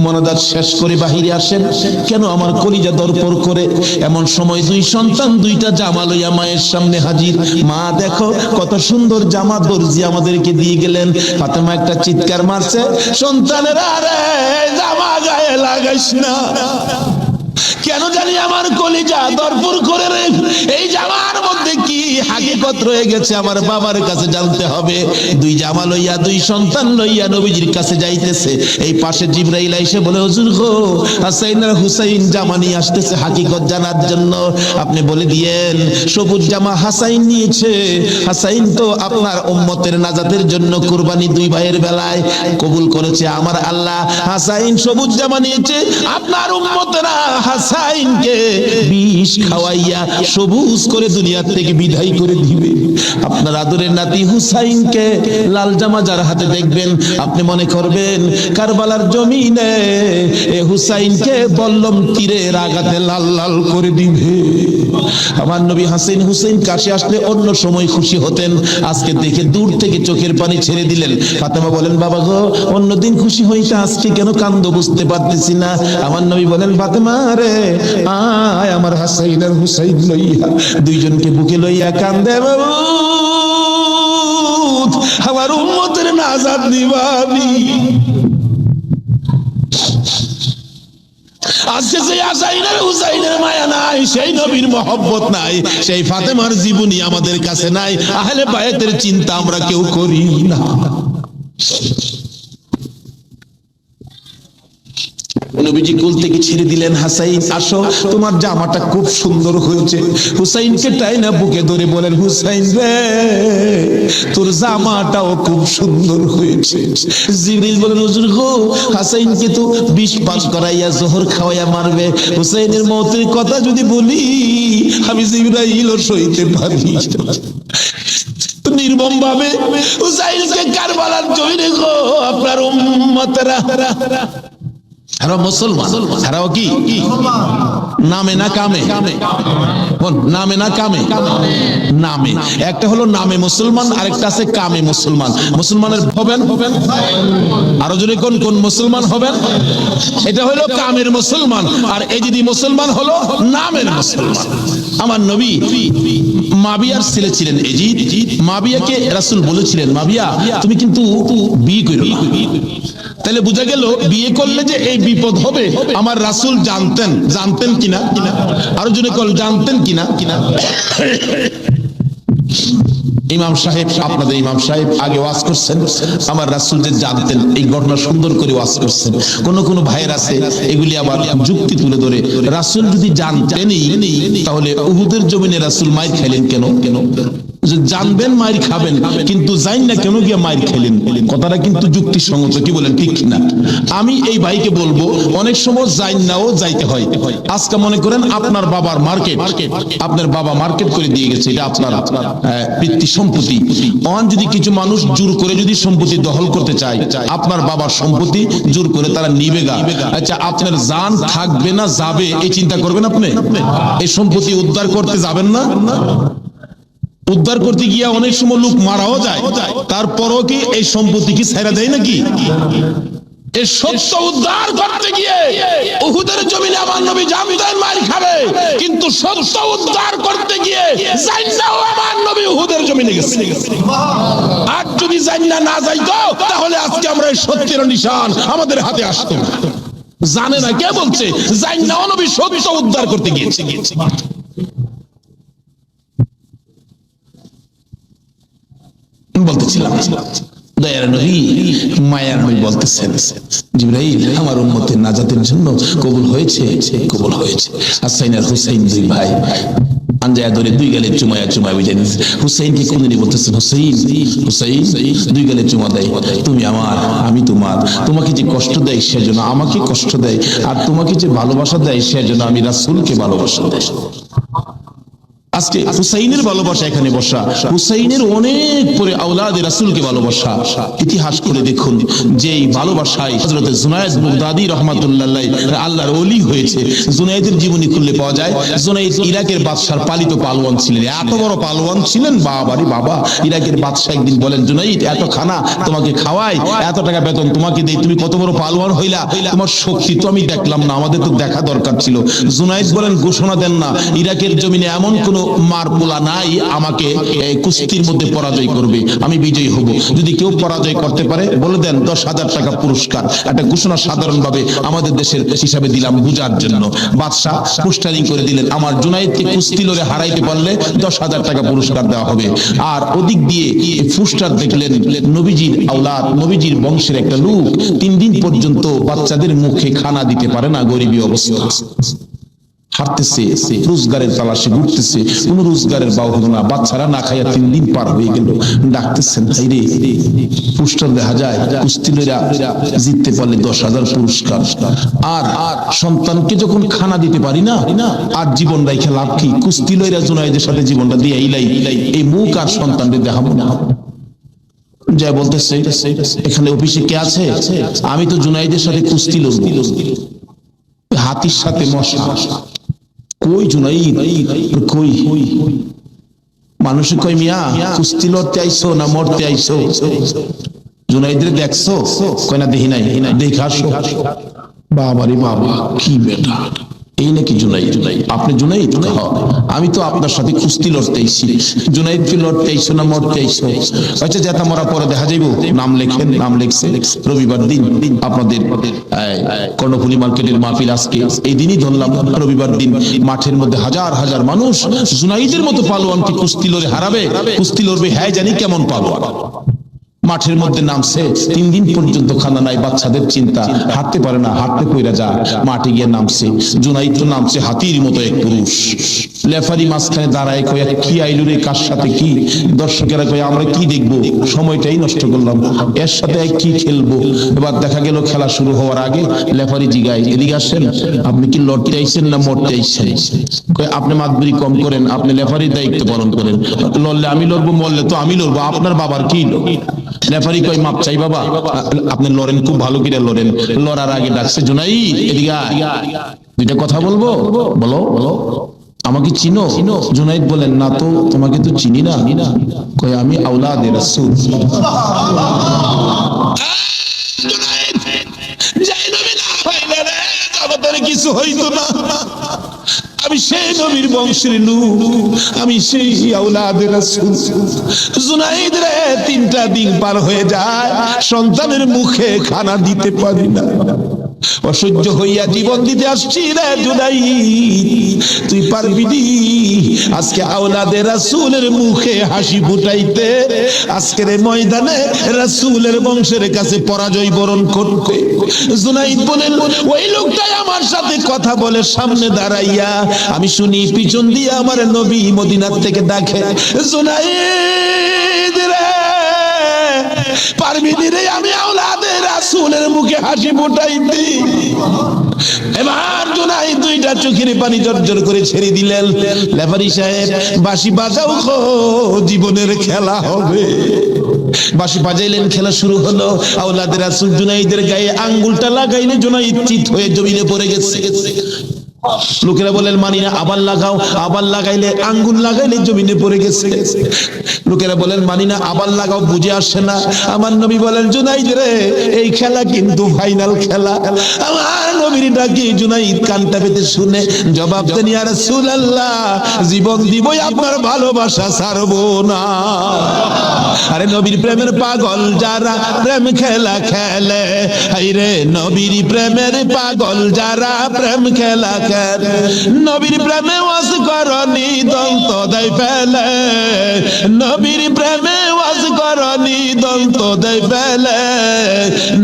মনাজাত শেষ করে বাহিরে আসেন, কেন আমার কলিজা দরপর করে। এমন সময় দুই সন্তান দুইটা জামা লইয়া মায়ের সামনে হাজির। মা দেখো কত সুন্দর জামা দর্জি আমাদেরকে দিয়ে গেলেন। ফাতেমা একটা চিৎকার মারছে, সন্তানেরা আরে জামা গায়ে লাগাইস না, কেন জানি আমার কলিজা দরপুর করে রে। এই জামার মধ্যে কি হাকিকত রয়ে গেছে আমার বাবার কাছে জানতে হবে। দুই জামা লইয়া দুই সন্তান লইয়া নবীজির কাছে যাইতেছে। এই পাশে জিবরাইল এসে বলে, হুজুর গো, হাসাইন আর হুসাইন জামা নিয়ে আসতেছে হাকিকত জানার জন্য। আপনি বলে দিয়েন সবুজ জামা হাসাইন নিয়েছে। হাসাইন তো আপনার উম্মতের নাজাতের জন্য কুরবানি দুই ভাইয়ের বেলায় কবুল করেছে আমার আল্লাহ। হাসাইন সবুজ জামা নিয়েছে, আপনার উম্মতেরা হাসাইনকে বিষ খাওয়াইয়া সবুজ করে দুনিয়া থেকে বিদায় করে দিবে। আপনার আদরের নাতি হুসাইনকে লাল জামা যার হাতে দেখবেন আপনি মনে করবেন কারবালার জমিনে এ হুসাইনকে বল্লম তীরের আঘাতে লাল লাল করে দিবে। আমার নবী হাসাইন হুসাইন কাছে আসলে অন্য সময় খুশি হতেন, আজকে দেখে দূর থেকে চোখের পানি ছেড়ে দিলেন। ফাতেমা বলেন, বাবা গো, অন্যদিন খুশি হইতে আজকে কেন কান্দ বুঝতে পারতেছি না। আমার নবী বলেন, ফাতেমা রে আয় আমার হাসাইন আর হুসাইন লইয়া দুইজনকে বুকে লইয়া কান্দে বাবু, আমার উম্মতের নাজাত দিবানি। আজকে সেই হাসাইনের হুসাইনের মায়া নাই, সেই নবীর মহব্বত নাই, সেই ফাতেমার জীবনী আমাদের কাছে নাই, আহলে বায়াতের চিন্তা আমরা কেউ করি না। নবীজি কোল থেকে ছেড়ে দিলেন, হাসাইন আসো, তোমার জামাটা খুব সুন্দর হয়েছে। হুসাইনকে টাইনা বুকে ধরে বলেন, হুসাইন রে তোর জামাটাও খুব সুন্দর হয়েছে। জিবরিল বলেন, হুজুর গো, হাসাইনকে তো বিষ পান করাইয়া জোহর খাওয়াইয়া মারবে। হুসাইনের মওতের কথা যদি বলি আমি জিবরাইলও সইতে পারি। নির্মম ভাবে হুসাইনকে কারবালার জমিনে গো আপনার উম্মতেরা, এরা মুসলমান, এরাও কি নামে না কামে? নামে না কামে? নামে। একটা হলো নামে মুসলমান, আরেকটা আছে কামে মুসলমান। মুসলমানের হবেন, আরো জোরে কোন কোন মুসলমান হবেন? এটা হলো কামের মুসলমান, আর এই যদি মুসলমান হলো নামের মুসলমান। আমার নবী মাবিয়ার ছেলে ছিলেন এজিদ। মাবিয়াকে রাসূল বলেছিলেন, মাবিয়া তুমি কিন্তু বিয়ে করো না। তাহলে বোঝা গেল বিয়ে করলে যে এই বিপদ হবে আমার রাসূল জানতেন। জানতেন কিনা? আরো জোরে কল, জানতেন কিনা? ইমাম সাহেব, আপনাদের ইমাম সাহেব আগে ওয়াজ করছেন, আমার রাসূল যে জানতেন এই ঘটনা সুন্দর করে ওয়াজ করছেন। কোন কোন ভাইয়ের আছে এগুলি আবার যুক্তি তুলে ধরে, রাসূল যদি জানতেনই তাহলে উহুদের জমিনে রাসূল মাইর খাইলেন কেন? জানবেন মাইর খাবেন, কিন্তু জান না কেন গিয়ে মাইর খাইলেন? কথাটা কিন্তু যুক্তিসঙ্গত, কি বলেন ঠিক না? আমি এই ভাইকে বলবো, অনেক সময় জান নাও যাইতে হয়। আজকে মনে করেন আপনার বাবার মার্কেট, আপনার বাবা মার্কেট করে দিয়ে গেছে, এটা আপনার পিতৃ সম্পত্তি। অন যদি কিছু মানুষ জোর করে যদি সম্পত্তি দখল করতে চায়, আপনার বাবার সম্পত্তি জোর করে তারা নিবে গা, আচ্ছা আপনার জান থাকবে না যাবে এই চিন্তা করবেন আপনি? এই সম্পত্তি উদ্ধার করতে যাবেন না? উদ্ধার করতে গিয়া অনেক সময় লোক মারাও যায়, তারপরও কি এই সম্পত্তি কি ছেড়ে দেয় নাকি? এই সত্য উদ্ধার করতে গিয়ে উহুদের জমিনে আমার নবী জানতেন মার খাবে, কিন্তু সত্য উদ্ধার করতে গিয়ে জান্নাও আমার নবী উহুদের জমিনে গেছে। আর যদি জান্না না যাইতো তাহলে আজকে আমরা এই সত্যের নিশান আমাদের হাতে আসতো। জানে না, কে বলছে? জান্নাও নবী সত্য উদ্ধার করতে গিয়েছে। বলতেছিলাম দয়ার নবী মায়ার নবী বলতেছেন, জিবরাইল আমার উম্মতের নাজাতের জন্য কবুল হয়েছে, কবুল হয়েছে। হাসাইন আর হুসাইন দুই ভাই আঞ্জায়া ধরে দুই গালে চুমায়া চুমায় বুঝাই দিচ্ছে। হুসাইনকে কোনদিনই বলতেছেন, হুসাইন হুসাইন, দুই গালে চুমা দেয়, তুমি আমার আমি তোমার। তোমাকে যে কষ্ট দেয় সেজন্য আমাকে কষ্ট দেয়, আর তোমাকে যে ভালোবাসা দেয় সেজন্য আমি রাসূলকে ভালোবাসা দেয়। আজকে হুসাইনের ভালোবাসা এখানে বসা, হুসাইনের অনেক পরে আওলাদে রাসূলকে ভালোবাসা। ইতিহাস করে দেখুন যে এই ভালোবাসায় হযরত জুনায়েদ বাগদাদী রাহমাতুল্লাহ আলাইহি আল্লাহর ওলি হয়েছে। জুনায়েদের জীবনী খুললে পাওয়া যায় জুনায়েদ ইরাকের বাদশার পালিত পালোয়ান ছিলেন। এত বড় পালোয়ান ছিলেন, বাবারে বাবা। ইরাকের বাদশা একদিন বলেন, জুনায়েদ এত খানা তোমাকে খাওয়াই, এত টাকা বেতন তোমাকে দেই, তুমি কত বড় পালোয়ান হইলা, তোমার শক্তি তো আমি দেখলাম না, আমাদের তো দেখা দরকার ছিল। জুনায়েদ বলেন, ঘোষণা দেন না, ইরাকের জমিনে এমন কোন মারপোলা নাই আমাকে কুস্তির মধ্যে পরাজয় করবে, আমি বিজয়ী হব। যদি কেউ পরাজয় করতে পারে বলে দেন 10,000 টাকা পুরস্কার। একটা ঘোষণা সাধারণভাবে আমাদের দেশের হিসাবে দিলাম বুঝার জন্য। বাদশা পোস্টারিং করে দিলেন, আমার জুনায়েদকে কুস্তি লড়ে হারাইতে পারলে 10,000 টাকা পুরস্কার দেওয়া হবে। আর ওদিক দিয়ে পোস্টার দেখলেন নবীজির আওলাদ, নবীজির বংশের একটা লোক 3 দিন পর্যন্ত বাচ্চাদের মুখে খানা দিতে পারে না, গরিবী অবস্থা, হাঁটতেছে, রোজগারের তালাশে ঘুরতেছে, কোন রোজগারের বাউ হলো না, বাচ্চারা না খাইয়া 3 দিন পার হয়ে গেল। ডাকতেছেন, হাইরে পোস্টার দেখা যায় কুস্তি লইরা জিততে পারলে 10,000 পুরস্কার। আর সন্তানকে যখন খানা দিতে পারি না, আর জীবন রাইখা লাভ কি? কুস্তি লইরা জুনায়েদের সাথে জীবনটা দিয়ে ইলাই এই মুখ আর সন্তানদের দেখাবো না। যা বলতেছে, এখানে অফিসে কে আছে? আমি তো জুনায়েদের সাথে কুস্তি লড়ব, হাতির সাথে মশা। কই জুনায়েদ, কই? মানুষে কই, মিয়া কুস্তি লড়তে আইছো না মরতে আইছো? জুনায়েদরে দেখছো? কই না, দেখি নাই। দেখে আসো। বাবারে বাবা, কি বেটা, এই নাকি জুনায়েদ? আপনি জুনায়েদ? আমি তো আপনার সাথে কুস্তি লড়তে আইছি। জুনায়েদকে লড়তে আইছো না মরতে আইছো? আচ্ছা, যেটা মরা পরে দেখা যাইব। নাম লেখেন। নাম লেখছে রবিবার দিন আপনাদের কর্ণফুলী মার্কেটের মাহফিল। আজকে এই দিনই ধরলাম রবিবার দিন মাঠের মধ্যে হাজার হাজার মানুষ জুনায়েদের মতো পালোয়ানকে কুস্তি লড়ে হারাবে, কুস্তি লড়বে। হ্যাঁ, জানি কেমন পালোয়ান। মাঠের মধ্যে নামছে, 3 দিন পর্যন্ত খানা নাই, বাচ্চাদের চিন্তা, হাঁটতে পারে না, হাঁটতে কইরা যা। মাঠে গিয়ে নামছে, জুনায়েদ তো নামছে হাতির মতো এক পুরুষ। লেফারি মাঝখানে দাঁড়ায়, কয় কি আইলু রে, কার সাথে কি? দর্শকেরা কয় আমরা কি দেখবো, সময়টাই নষ্ট করলাম, এর সাথে কি খেলবো। এবার দেখা গেল খেলা শুরু হওয়ার আগে লেফারি জিগায়, এদিকে আসেন, আপনি কি লড়তে আইছেন না মরতে আইছেন? কয় আপনি মাতবরি কম করেন, আপনি লেফারির দায়িত্ব পালন করেন। লড়লে আমি লড়বো, মরলে তো আমি লড়বো, আপনার বাবার কি? রেফারি কয় মাপ চাই বাবা, আপনি লড়েন, খুব ভালো করে লড়েন। লড়ার আগে ডাকছে, জুনায়েদ এদিকে আয়, দুইটা কথা বলবো। বলো, আমাকে চিনো? জুনায়েদ বলেন, না তো, তোমাকে তো চিনি না। কয় আমি আওলাদে রাসূল। কিছু হইতো না, আমি সেই নবীর বংশের লোক, আমি সেই আওলাদে রাসূল। জুনায়েদ রে 3টা দিন পার হয়ে যায়, সন্তানের মুখে খানা দিতে পারি না, অসহ্য হইয়া জীবন দিতে আসছি রে জুনায়েদ, তুই পারবি নি আজকে আওলাদে রাসূলের মুখে হাসি ফুটাইতে, আজকের ময়দানে রাসূলের বংশের কাছে পরাজয় বরণ করতে? জুনায়েদ বলেন, ওই লোকটাই আমার সাথে কথা বলে সামনে দাঁড়াইয়া, আমি শুনি পিছন দিয়ে আমার নবী মদিনার থেকে ডাকে, জুনায়েদ রে পারবি রে আমি আওলাদে রাসূলের মুখে হাসি ফুটাইতে? এবার জুনায়েদ 2টা চোখের পানি জর্জর করে ছেড়ে দিলেন। লেফারি সাহেব, বাঁশি বাজাও, জীবনের খেলা হবে। বাঁশি বাজাইলেন, খেলা শুরু হলো। আওলাদে রাসূল জুনায়েদের গায়ে আঙ্গুলটা লাগাইলে জুনায়েদ চিত হয়ে জমিনে পড়ে গেছে। লোকেরা বলেন মানি না, আবার লাগাও, আবার লাগাইলে আঙ্গুল লাগাইলে জমিনে পড়ে গেছে। লোকেরা বলেন মানি না, আবার লাগাও, বুঝে আসে না। আমার নবী বলেন, জুনায়েদ রে এই খেলা কিন্তু ফাইনাল খেলা। আমার নবীর ডাকি জুনায়েদ কানটা পেতে শুনে জবাব দেন, ইয়া রাসূলুল্লাহ, জীবন দিবই, আপনার ভালোবাসা ছাড়বো না। আরে নবীর প্রেমের পাগল যারা প্রেম খেলা খেলে, হাইরে নবীর প্রেমের পাগল যারা প্রেম খেলা খেলে, নবীর প্রেমে ওয়াজ করনি দন্ত দেয় ফেলে, নবীর প্রেমে ওয়াজ করনি দন্ত দেয় ফেলে,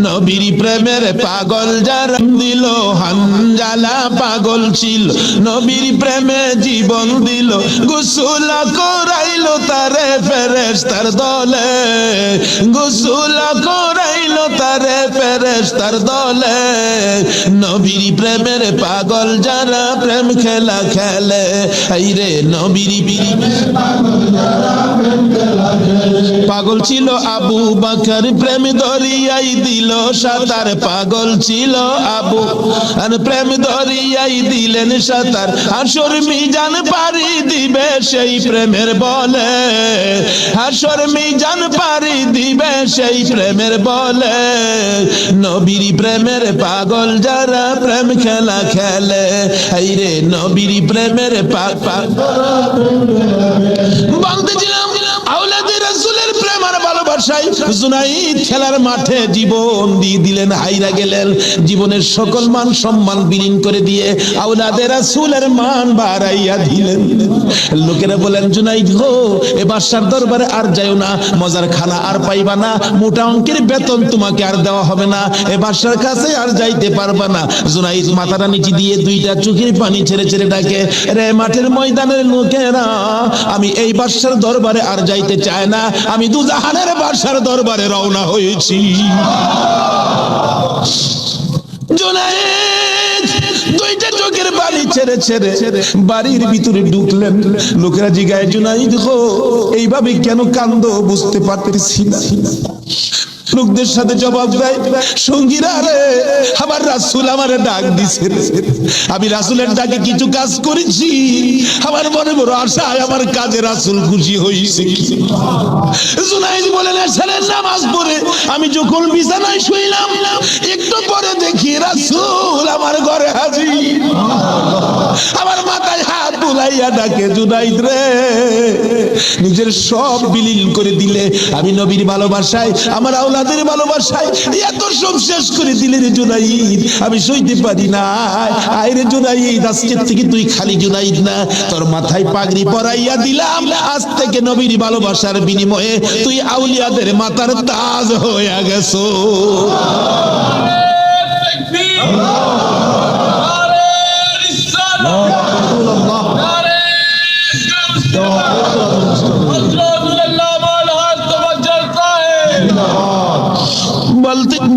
নবীর প্রেমের পাগল যারা দিল হানজালা পাগল ছিল, নবীর প্রেমে জীবন দিল, গোসল করাইলো তারে ফেরেশতার দলে, গোসল করাইলো তারে ফেরেশতার দলে, নবীর প্রেমের পাগল যারা যারা প্রেম খেলা খেলে, এই রে নবীর পাগল ছিল আবু বকর, প্রেম দরিয়াই দিল সাঁতার। পাগল ছিল আবু আর প্রেম দরিয়াই দিলেন সাঁতার। হাসর মিজান পারি দিবে সেই প্রেমের বলে, হাসর মিজান পারি দিবে সেই প্রেমের বলে। নবীর প্রেমের পাগল যারা প্রেম খেলা খেলে, এই রে নবীর প্রেমের বলতেছিলাম আওলাদে রাসূলের প্রেম আর ভালোবাসায় জুনাইদ খেলার মাঠে জীবন দিয়ে দিলেন, হাইরা গেলেন। জীবনের সকল মান সম্মান বিলীন করে দিয়ে আওলাদে রাসূলের মান বাড়াইয়া দিলেন। লোকেরা বলেন জুনাইদ গো, এ বাদশার দরবারে আর যাইও না, মজার খানা আর পাইবা না, মোটা অঙ্কের বেতন তোমাকে আর দেওয়া হবে না, এ বাদশার কাছে আর যাইতে পারবা না। জুনাইদ মাথাটা নিচে দিয়ে দুইটা চোখের পানি ছেড়ে ছেড়ে ডাকে, রে মাঠের ময়দানের লোকেরা, আমি এই বাদশার দরবারে আর যাইতে চাই না, আমি দুজাহানের বাদশার দরবারে রওনা হয়েছি। জুনাইদ দুইটা চোখের পানি ছেড়ে ছেড়ে বাড়ির ভিতরে ঢুকলেন। লোকেরা জিগায়, জুনাইদ গো, এইভাবে কেন কান্দো বুঝতে পারতেছি না। লোকদের সাথে জবাব দেয়, সঙ্গীরা রে, আমার রাসূল আমারে ডাক দিছে, আমি রাসূলের ডাকে কিছু কাজ করেছি, আমার মনে বড় আশা, আমার কাজে রাসূল খুশি হইছে কি। জুনাইদ বলেন, এশারের নামাজ পড়ে আমি যখন বিছানায় শুইলাম, একটু পরে দেখি রাসূল আমার ঘরে হাজির। আমার মাথায় হাত বুলাইয়া ডাকে, জুনাইদ রে, নিজের সব বিলীন করে দিলে, আমি নবীর ভালোবাসায়, আমার আওলাদের ভালোবাসায় এত সব শেষ করে দিলে রে জুনাইদ, আমি সইতে পারি না। আয় রে জুনাইদ, আজকের থেকে তুই খালি জুনাইদ না, তোর মাথায় পাগড়ি পরাইয়া দিলাম, আজ থেকে নবীর ভালোবাসার বিনিময়ে তুই আউলিয়াদের মাথার তাজ হয়ে গেছো।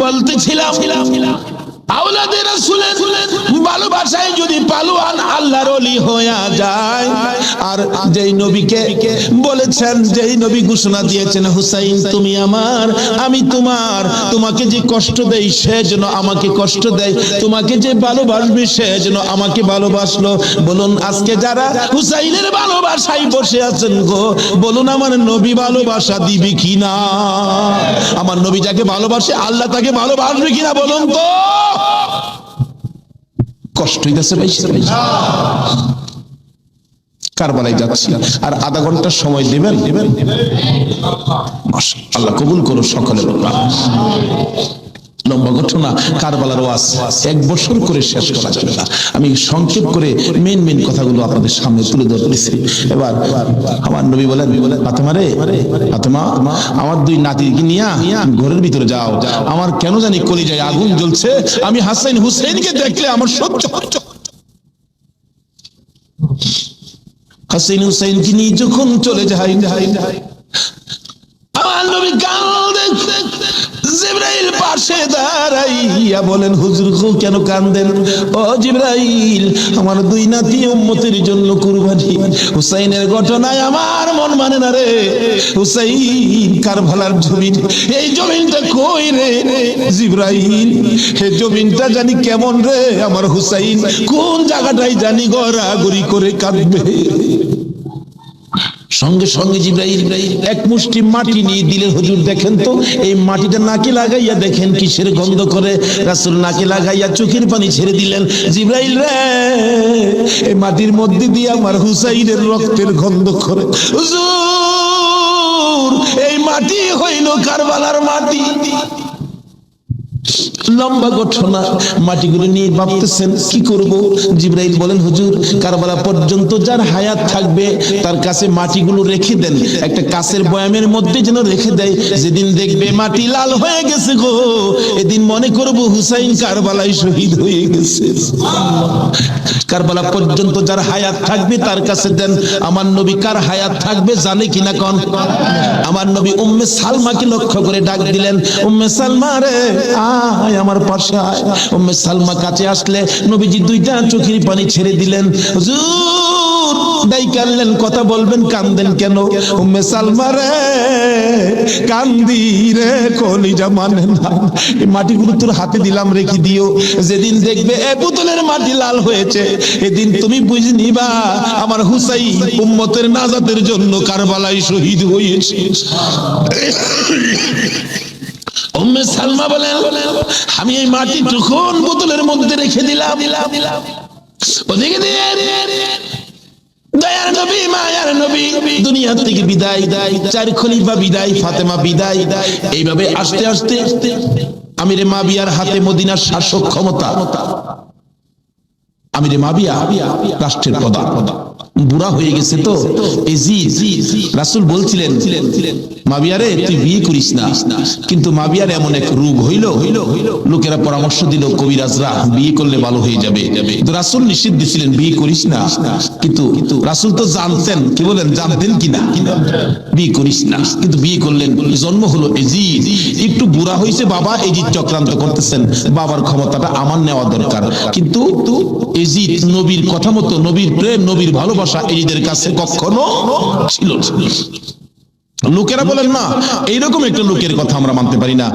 বলতেছিলাম আওলাদে রাসূলের ভালোবাসায় যদি পালোয়ান আল্লাহর ওলি হয়ে যায়, আর যেই নবীকে বলেছেন, যেই নবী ঘোষণা দিয়েছেন, হুসাইন তুমি আমার, আমি তোমার, তোমাকে যে কষ্ট দেই সে যেন আমাকে কষ্ট দেয়, তোমাকে যে ভালোবাসবে সে যেন আমাকে ভালোবাসলো। বলুন আজকে যারা হুসাইনের ভালোবাসায় বসে আছেন গো, বলুন আমার নবী ভালোবাসা দিবে কিনা? আমার নবী যাকে ভালোবাসে আল্লাহ তাকে ভালোবাসবে কিনা বলুন তো? কষ্ট হইতেছে ভাই, কারবালায় যাচ্ছি, আর আধা ঘন্টার সময় দেবেন। আল্লাহ কবুল করো সকলের। লম্বা ঘটনা, কারবালার ওয়াজ 1 বছর করে শেষ করা যাবে না। আমি সংক্ষেপ করে মেন কথাগুলো আপনাদের সামনে তুলে ধরতেছি। এবার আমার নবী বলেন, ফাতেমা রে, ফাতেমা, আমার 2 নাতিকে নিয়ে ঘরের ভিতরে যাও, আমার কেন জানি কলিজায় আগুন জ্বলছে, আমি হাসান হুসেনকে দেখলে আমার সহ্য হচ্ছে। হাসান হুসেনকে নিয়ে যখন চলে যাই, আমার নবী কাঁদে। জিবরাইল পাশে দাঁড়াইয়া বলেন, হুজুর কেন কাঁদেন? ও জিবরাইল, আমার 2 নাতি উম্মতের জন্য কুরবানি। হুসাইনের ঘটনায় আমার মন মানে না রে। হুসাইন কারবালার জমিন, এই জমিনটা কই রে জিবরাইল? এই জমিনটা জানি কেমন রে, আমার হুসাইন কোন জায়গাটাই জানি গড়াগড়ি করে কাঁদবে। সঙ্গে সঙ্গে জিবরাইল এক মুষ্টি মাটি নিয়ে দিলেন। হুজুর দেখেন তো, এই মাটিটা নাকে লাগাইয়া দেখেন কিসের গন্ধ করে। রাসূল নাকে লাগাইয়া চোখের পানি ছেড়ে দিলেন। জিবরাইল রে, এই মাটির মধ্যে দিয়ে আমার হুসাইনের রক্তের গন্ধ করে। হুজুর, এই মাটি হইল কারবালার মাটি। লম্বা ঘটনা, মাটিগুলো নিয়ে ভাবতেছেন কি করব। জিবরাইল বলেন, হুজুর কারবালা পর্যন্ত যার হায়াত থাকবে তার কাছে মাটিগুলো রেখে দেন, একটা কাচের বয়ামের মধ্যে যেন রেখে দেয়। যেদিন দেখবে মাটি লাল হয়ে গেছে গো, এদিন মনে করব হুসাইন কারবালায় শহীদ হয়ে গেছে। কারবালা পর্যন্ত যার হায়াত থাকবে তার কাছে দেন। আমার নবী কার হায়াত থাকবে জানে কিনা কোন? আমার নবী উম্মে সালমাকে লক্ষ্য করে ডাক দিলেন, উম্মে সালমা রে, আয় আমার পাশে আয়। উম্মে সালমা কাছে আসলে নবীজি দুইটা চোখের পানি ছেড়ে দিলেন। হুজুর ডাইকা আনলেন, কথা বলবেন, কান্দেন কেন? উম্মে সালমা রে কান্দি রে, কলিজা মানে না, এই মাটিগুলো তোর হাতে দিলাম, রেখে দিও, যেদিন দেখবে এ বোতলের মাটি লাল হয়েছে এদিন তুমি বুঝে নিবা আমার হুসাইন উম্মতের নাজাতের জন্য কারবালায় শহীদ হয়েছে। উম্মে সালমা বলেন, আমি এই মাটি যখন বোতলের মধ্যে রেখে দিলাম, ওদিকে দিয়ে দয়ার নবী মায়ার নবী দুনিয়া থেকে বিদায়, চার খলিফা বিদায়, ফাতেমা বিদায়, এইভাবে আস্তে আস্তে আমিরে মাবিয়ার হাতে মদিনার শাসক ক্ষমতা। আমিরে মাবিয়া রাষ্ট্রের প্রধান, বুড়া হয়ে গেছে তো। রাসূল বলছিলেন মাবিয়ারে তুই বিয়ে করিস না, কিন্তু মাবিয়ার এমন এক রোগ হইল, লোকেরা পরামর্শ দিল কবিরাজরা বিয়ে করলে ভালো হয়ে যাবে, কিন্তু রাসূল নিষেধ দিছিলেন বিয়ে করিস না। কিন্তু রাসূল তো জানতেন, কি বলেন, জানতেন কিনা বিয়ে করিস না, কিন্তু বিয়ে করলেন। জন্ম হলো এজিদ, একটু বুড়া হয়েছে বাবা, এজিদ চক্রান্ত করতেছেন, বাবার ক্ষমতাটা আমার নেওয়া দরকার। কিন্তু এজিদ নবীর কথা মতো, নবীর প্রেম, নবীর ভালোবাসা এজিদের কাছে কখনো ছিল না। লোকেরা বলেন না, এইরকম একটা লোকের কথা আমরা মানতে পারি না,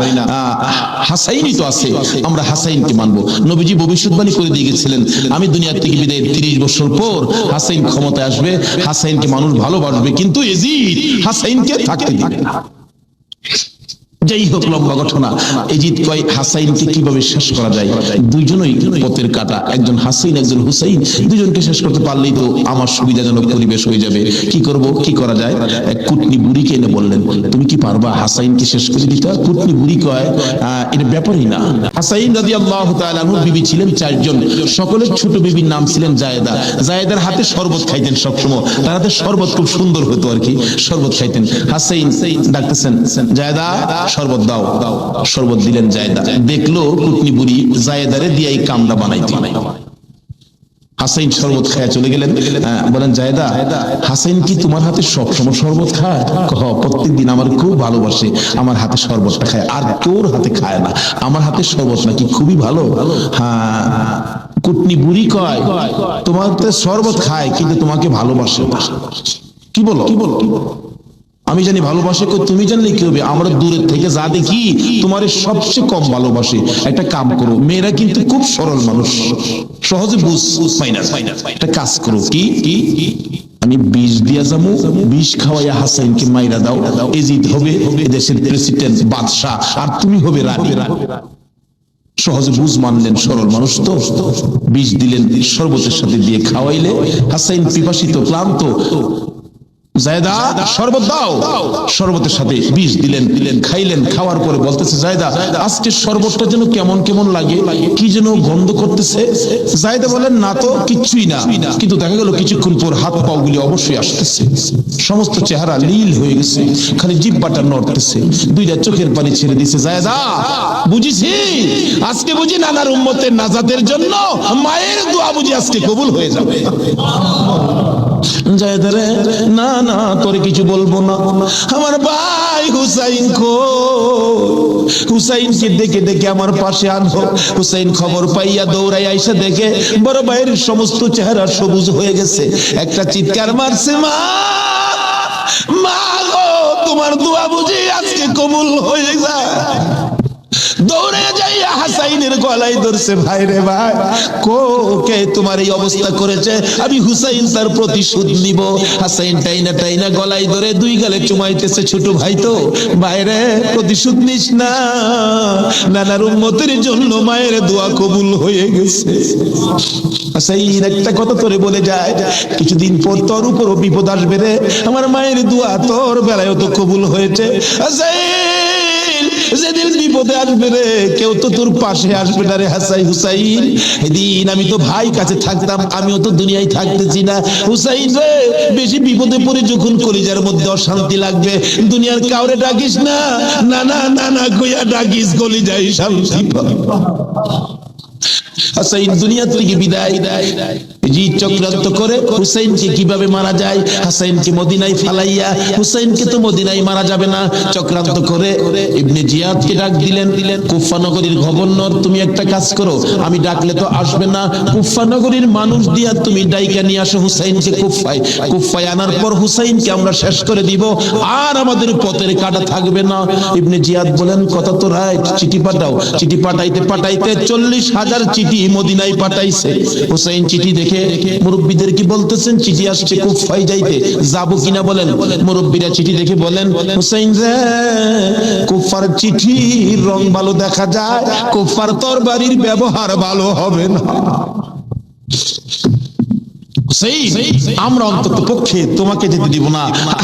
হাসাইনই তো আছে, আমরা হাসাইনকে মানবো। নবীজি ভবিষ্যৎবাণী করে দিয়ে গেছিলেন, আমি দুনিয়া থেকে বিদায়ের 30 বছর পর হাসাইন ক্ষমতায় আসবে, হাসাইনকে মানুষ ভালোবাসবে, কিন্তু এজিদ হাসাইনকে থাকতে দিবে না। যাই হোক, লম্বা ঘটনা। এজিদ কয় হাসাইনকে কিভাবে শেষ করা যায়, দুইজনই পথের কাটা, একজন হাসাইন একজন হুসাইন, দুজনকে শেষ করতে পারলেই তো আমার সুবিধাজনক পরিবেশ হয়ে যাবে। কি করব, কি করা যায়? এক কুটনি বুড়িকে এনে বললেন, তুমি কি পারবা হাসাইনকে শেষ করে দিতে? কুটনি বুড়ি কয় এটা ব্যাপারই না। হাসাইন রাদিয়াল্লাহু তাআলা আনহু বিবি ছিলেন 4 জন, সকলের ছোট বিবির নাম ছিলেন জায়েদা। জায়েদার হাতে শরবত খাইতেন সবসময়, তার হাতে শরবত খুব সুন্দর হতো আর কি, শরবত খাইতেন। হাসাইন ডাকতেছেন, জায়েদা শরবত দাও, শরবত দিলেন জায়েদা। দেখলো কুটনি বুড়ি জায়েদারে দিয়াই কামড়া বানাইতে। হাসাইন শরবত খায় চলে গেলেন। বলেন, জায়েদা হাসাইন কি তোমার হাতে সবসময় শরবত খায়? প্রত্যেকদিন আমার খুব ভালোবাসে, আমার হাতে শরবতটা খায়, আর তোর হাতে খায় না, আমার হাতে শরবত নাকি খুবই ভালো। হ্যাঁ, কুটনি বুড়ি কয় তোমার হাতে শরবত খায় কিন্তু তোমাকে ভালোবাসে। কি বলো? আমি জানি ভালোবাসে, তুমি জানলে কি হবে? আমরা দূরের থেকে যা দেখি তোমার সবচেয়ে কম ভালোবাসে। একটা কাম করো, মেয়েরা কিন্তু খুব সরল মানুষ, সহজে বুঝ পাই না, একটা কাজ করো, কি আমি বিষ দিয়া যাবো, বিষ খাওয়াইয়া হাসাইনকে মাইরা দাও, এজিদ হবে দেশের প্রেসিডেন্ট, বাদশাহ, আর তুমি হবে রানী। সহজে বুঝ মানলেন, সরল মানুষ তো। বিষ দিলেন, শরবতের সাথে দিয়ে খাওয়াইলে হাসাইন পিপাসিত, ক্লান্ত। জায়েদা শরবত দাও, শরবতের সাথে বিষ দিলেন, খাইলেন। খাওয়ার পরে বলতেছে, জায়েদা আজকে শরবতটা যেন কেমন কেমন লাগে, কি যেন গন্ধ করতেছে। জায়েদা বলেন, না তো কিচ্ছুই না, কিন্তু দেখা গেল কিছুক্ষণ পর হাত পাও গুলি অবশ্যই আসতেছে, সমস্ত চেহারা নীল হয়ে গেছে, খালি জিহ্বাটা নড়তেছে, দুইটা চোখের পানি ছেড়ে দিছে। জায়েদা বুঝিছি, আজকে বুঝি নানার উম্মতের নাজাতের জন্য মায়ের দোয়া বুঝি আজকে কবুল হয়ে যাবে। জায়েদা রে, না না তোরে কিছু বলবো না, আমার ভাই হুসাইন কই? হুসাইনকে দেখে দেখে আমার পাশে আনবো। হুসাইন খবর পাইয়া দৌড়াই আইসা দেখে বড় ভাইয়ের সমস্ত চেহারা সবুজ হয়ে গেছে। একটা চিৎকার মারছে, মা মা গো, তোমার দোয়া বুঝি আজকে কবুল হয়ে যায়। দৌড়ে যাইয়া হাসাইনের গলায় ধরছে, ভাই রে ভাই, কে তোমার এই অবস্থা করেছে? আমি হুসাইন তার প্রতিশোধ নিব। হাসাইন টাইনা টাইনা গলায় ধরে দুই গালে চুমাইতেছে, ছোট ভাই তো, ভাইরে প্রতিশোধ নিস না, নানার উম্মতের জন্য মায়ের দোয়া কবুল হয়ে গেছে। হাসাইন একটা কথা তোরে বলে যায়, কিছুদিন পর তোর উপরও বিপদ আসবে রে, আমার মায়ের দোয়া তোর বেলায় তো কবুল হয়েছে। হাসাইন যেদিন বিপদে আসবে রে, কেউ তো তোর পাশে আসবে না রে হুসাইন। এদিন আমি তো ভাই কাছে থাকতাম, আমিও তো দুনিয়ায় থাকতেছি না। হুসাইন রে, বেশি বিপদে পড়ে যখন কলিজার মধ্যে অশান্তি লাগবে, দুনিয়ার কাউরে ডাকিস না, না না না না কইয়া ডাকিস, কলিজায় শান্তি পাবে। হাসাইন দুনিয়া থেকে বিদায়, জি চক্রান্ত করে হুসাইনকে কিভাবে মারা যায়, হাসাইনকে মদিনায় ফালাইয়া, হুসাইনকে তো মদিনায় মারা যাবে না, চক্রান্ত করে ইবনে জিয়াদকে ডাক দিলেন। কুফা নগরীর গভর্নর, তুমি একটা কাজ করো, আমি ডাকলে তো আসবে না, কুফা নগরীর মানুষ দিয়া তুমি ডাইকা নিয়ে আসো হুসাইনকে কুফায়। কুফায় আনার পর হুসাইনকে আমরা শেষ করে দিব, আর আমাদের পথের কাটা থাকবে না। ইবনে জিয়াদ বলেন, কথা তো রাইট, চিঠি পাঠাও। চিঠি পাঠাইতে পাঠাইতে 40,000 চিঠি মদিনায় পাঠাইছে। হুসাইন চিঠি দেখে মুরব্বীদের কি বলতেছেন, চিঠি আসছে কুফায় যাইতে, যাবো কিনা বলেন। মুরব্বীরা চিঠি দেখে বলেন, হুসাইন রে, কুফার চিঠির রং ভালো দেখা যায়, কুফার তরবারির ব্যবহার ভালো হবে না। আমরা অন্তত পক্ষে তোমাকে যেতে দিব না,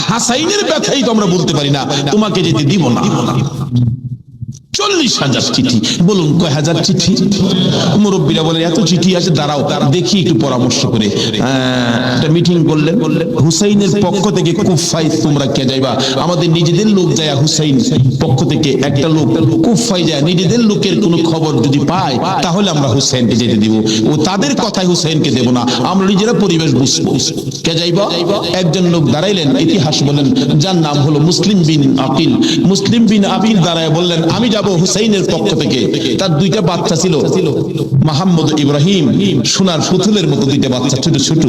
হাসাইনের ব্যথাই তো আমরা বলতে পারি না, তোমাকে যেতে দিব না। 40,000 চিঠি, বলুন কয় হাজার চিঠি? মুরব্বীরা বলে এত চিঠি আছে, দাঁড়াও দেখি একটু পরামর্শ করে। একটা মিটিং করলেন, হুসাইনের পক্ষ থেকে কুফায় তোমরা কে যাইবা? আমাদের নিজেদের লোক যায়, হুসাইন পক্ষ থেকে একটা লোক কুফায় যায়, নিজেদের লোকের কোনো খবর যদি পায় তাহলে আমরা হুসাইনকে যেতে দিব, ও তাদের কথায় হুসাইনকে দেব না, আমরা নিজেরা পরিবেশ বুঝবো। কে যাইবা? একজন লোক দাঁড়াইলেন, ইতিহাস বলেন, যার নাম হলো মুসলিম বিন আকিল। মুসলিম বিন আকিল দাঁড়ায় বললেন, আমি যাব হুসাইনের পক্ষ থেকে। তার দুইটা বাচ্চা ছিল, মোহাম্মদ ইব্রাহিম, সোনার পুতুলের মতো দুইটা বাচ্চা, ছোট ছোট।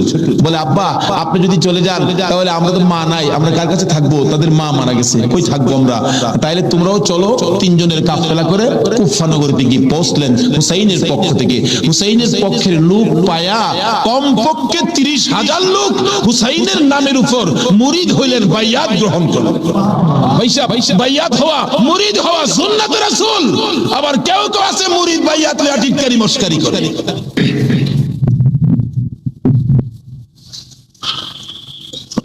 বলে, আব্বা আপনি যদি চলে যান তাহলে আমরা তো মা নাই, আমরা কার কাছে থাকবো? তাদের মা মারা গেছে, কই থাকবো আমরা? তাইলে তোমরাও চলো। তিনজনের কাফেলা করে কুফা নগরীতে গিয়ে পৌঁছলেন হুসাইনের পক্ষ থেকে। হুসাইনের পক্ষের লোক পায়া কমপক্ষে 30,000 লোক হুসাইনের নামের উপর মুরিদ হইলেন, বাইয়াত গ্রহণ করলেন। বাইয়াত হওয়া, মুরিদ হওয়া সুন্নাত রাসূল। আবার কেউ কেউ আছে মুরিদ বাইয়াত লয়া টিটকারি মস্কারি করে।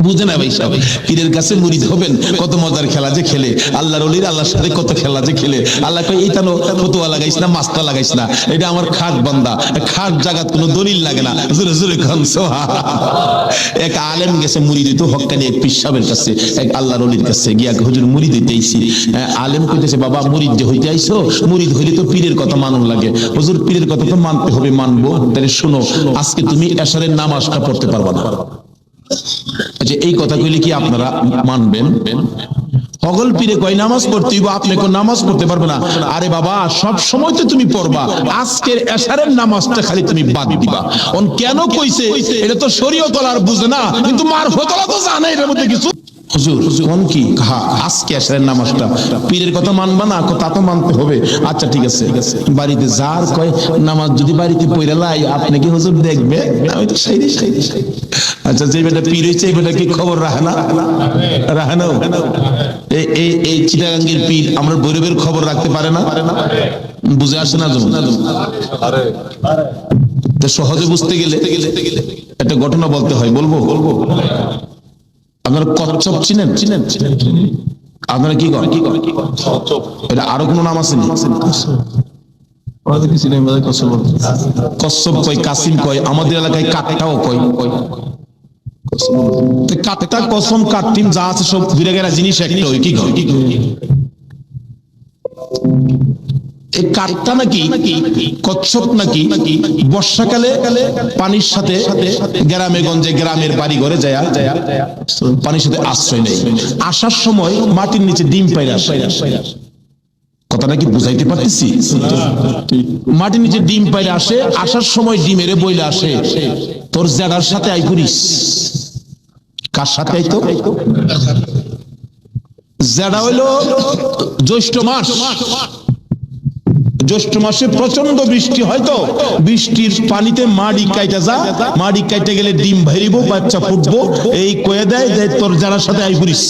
বুঝে না ভাই সাহেব, পীরের কাছে মুরিদ হবেন, কত মজার খেলা যে খেলে, আল্লাহর ওলির আল্লাহর সাথে কত খেলা যে খেলে। আল্লাহ কই, এইটা নো ফতোয়া লাগাইস না, মাস্তা লাগাইস না, এটা আমার খাট বান্দা, খাট জায়গাত কোনো দলিল লাগে না। জোরে জোরে খান সুবহানাল্লাহ। এক আলেম গেছে মুরিদ হইতো, হক্কানি এক পীর সাহেবের কাছে, এক আল্লাহর ওলির কাছে গিয়া, হুজুর মুরিদ হইতে আইছি। আলেম কইতেছে, বাবা মুরিদ যে হইতে আইছো, মুরিদ হইলে তো পীরের কথা মানুন লাগে। হুজুর পীরের কথা তো মানতে হবে, মানবো। তাহলে শোনো, আজকে তুমি এশারের নামাজটা পড়তে পারবা না। আচ্ছা, এই কথা কইলে কি আপনারা মানবেন? হগল পীরে কয় নামাজ পড়তে হইব, আপনি কোন নামাজ পড়তে পারবে না। আরে বাবা, সব সময় তো তুমি পড়বা, আজকের এশারের নামাজটা খালি তুমি বাদ দিবা। অন কেন কইছে? এটা তো শরীয়ত আর বুঝে না, কিন্তু মারফতলা তো জানে এর মধ্যে কিছু। হুজুর কোন কি? আজকে এশারের নামাজটা পীরের কথা মানবা না? তা তো মানতে হবে। আচ্ছা ঠিক আছে, বাড়িতে যার কয় নামাজ যদি বাড়িতে পড়ে লাই, আপনি কি হুজুর দেখবে? আমি তো সেই। আচ্ছা, যে বেটা পীর হইছে, এই বেটা কি খবর রাখে না? রাখে না। এই চিটাগাঙ্গের পীর আমরা ভৈরবের খবর রাখতে পারে না? বুঝে আসে না? সহজে বুঝতে গেলে একটা ঘটনা বলতে হয়। বলবো? আপনারা কচ্ছপ চিনেন? আপনারা কি করেন? এটা আরো কোন নাম আছে? কচ্ছপ কয়, কাসিম কয়, আমাদের এলাকায় কাকটাও কয়। কাকটা, কসম, কাকটিম যা আছে সব ঘুরে গেরা জিনিস একটা। কি এই কাকটা নাকি, কচ্ছপ নাকি বর্ষাকালে পানির সাথে গ্রামে গঞ্জে, গ্রামের বাড়ি ঘরে যায় পানির সাথে আশ্রয় নেই। আসার সময় মাটির নিচে ডিম পাইরা আসে। কথাটা কি বুঝাইতে পারতেছি? মাটির নিচে ডিম পাইরা আসে, আসার সময় ডিমেরে বইলে আসে, তোর জেডার সাথে আই করিস। কার সাথে আইতো? জেডা হইল জ্যৈষ্ঠ মাস। জ্যৈষ্ঠ মাসে প্রচন্ড বৃষ্টি হয়, তো বৃষ্টির পানিতে মাড়ি কাইটা যা, মাড়ি কাইতে গেলে ডিম ভাইরিব, বাচ্চা ফুটবো, এই কয়ে দেয় যে তোর যারার সাথে আই করিস।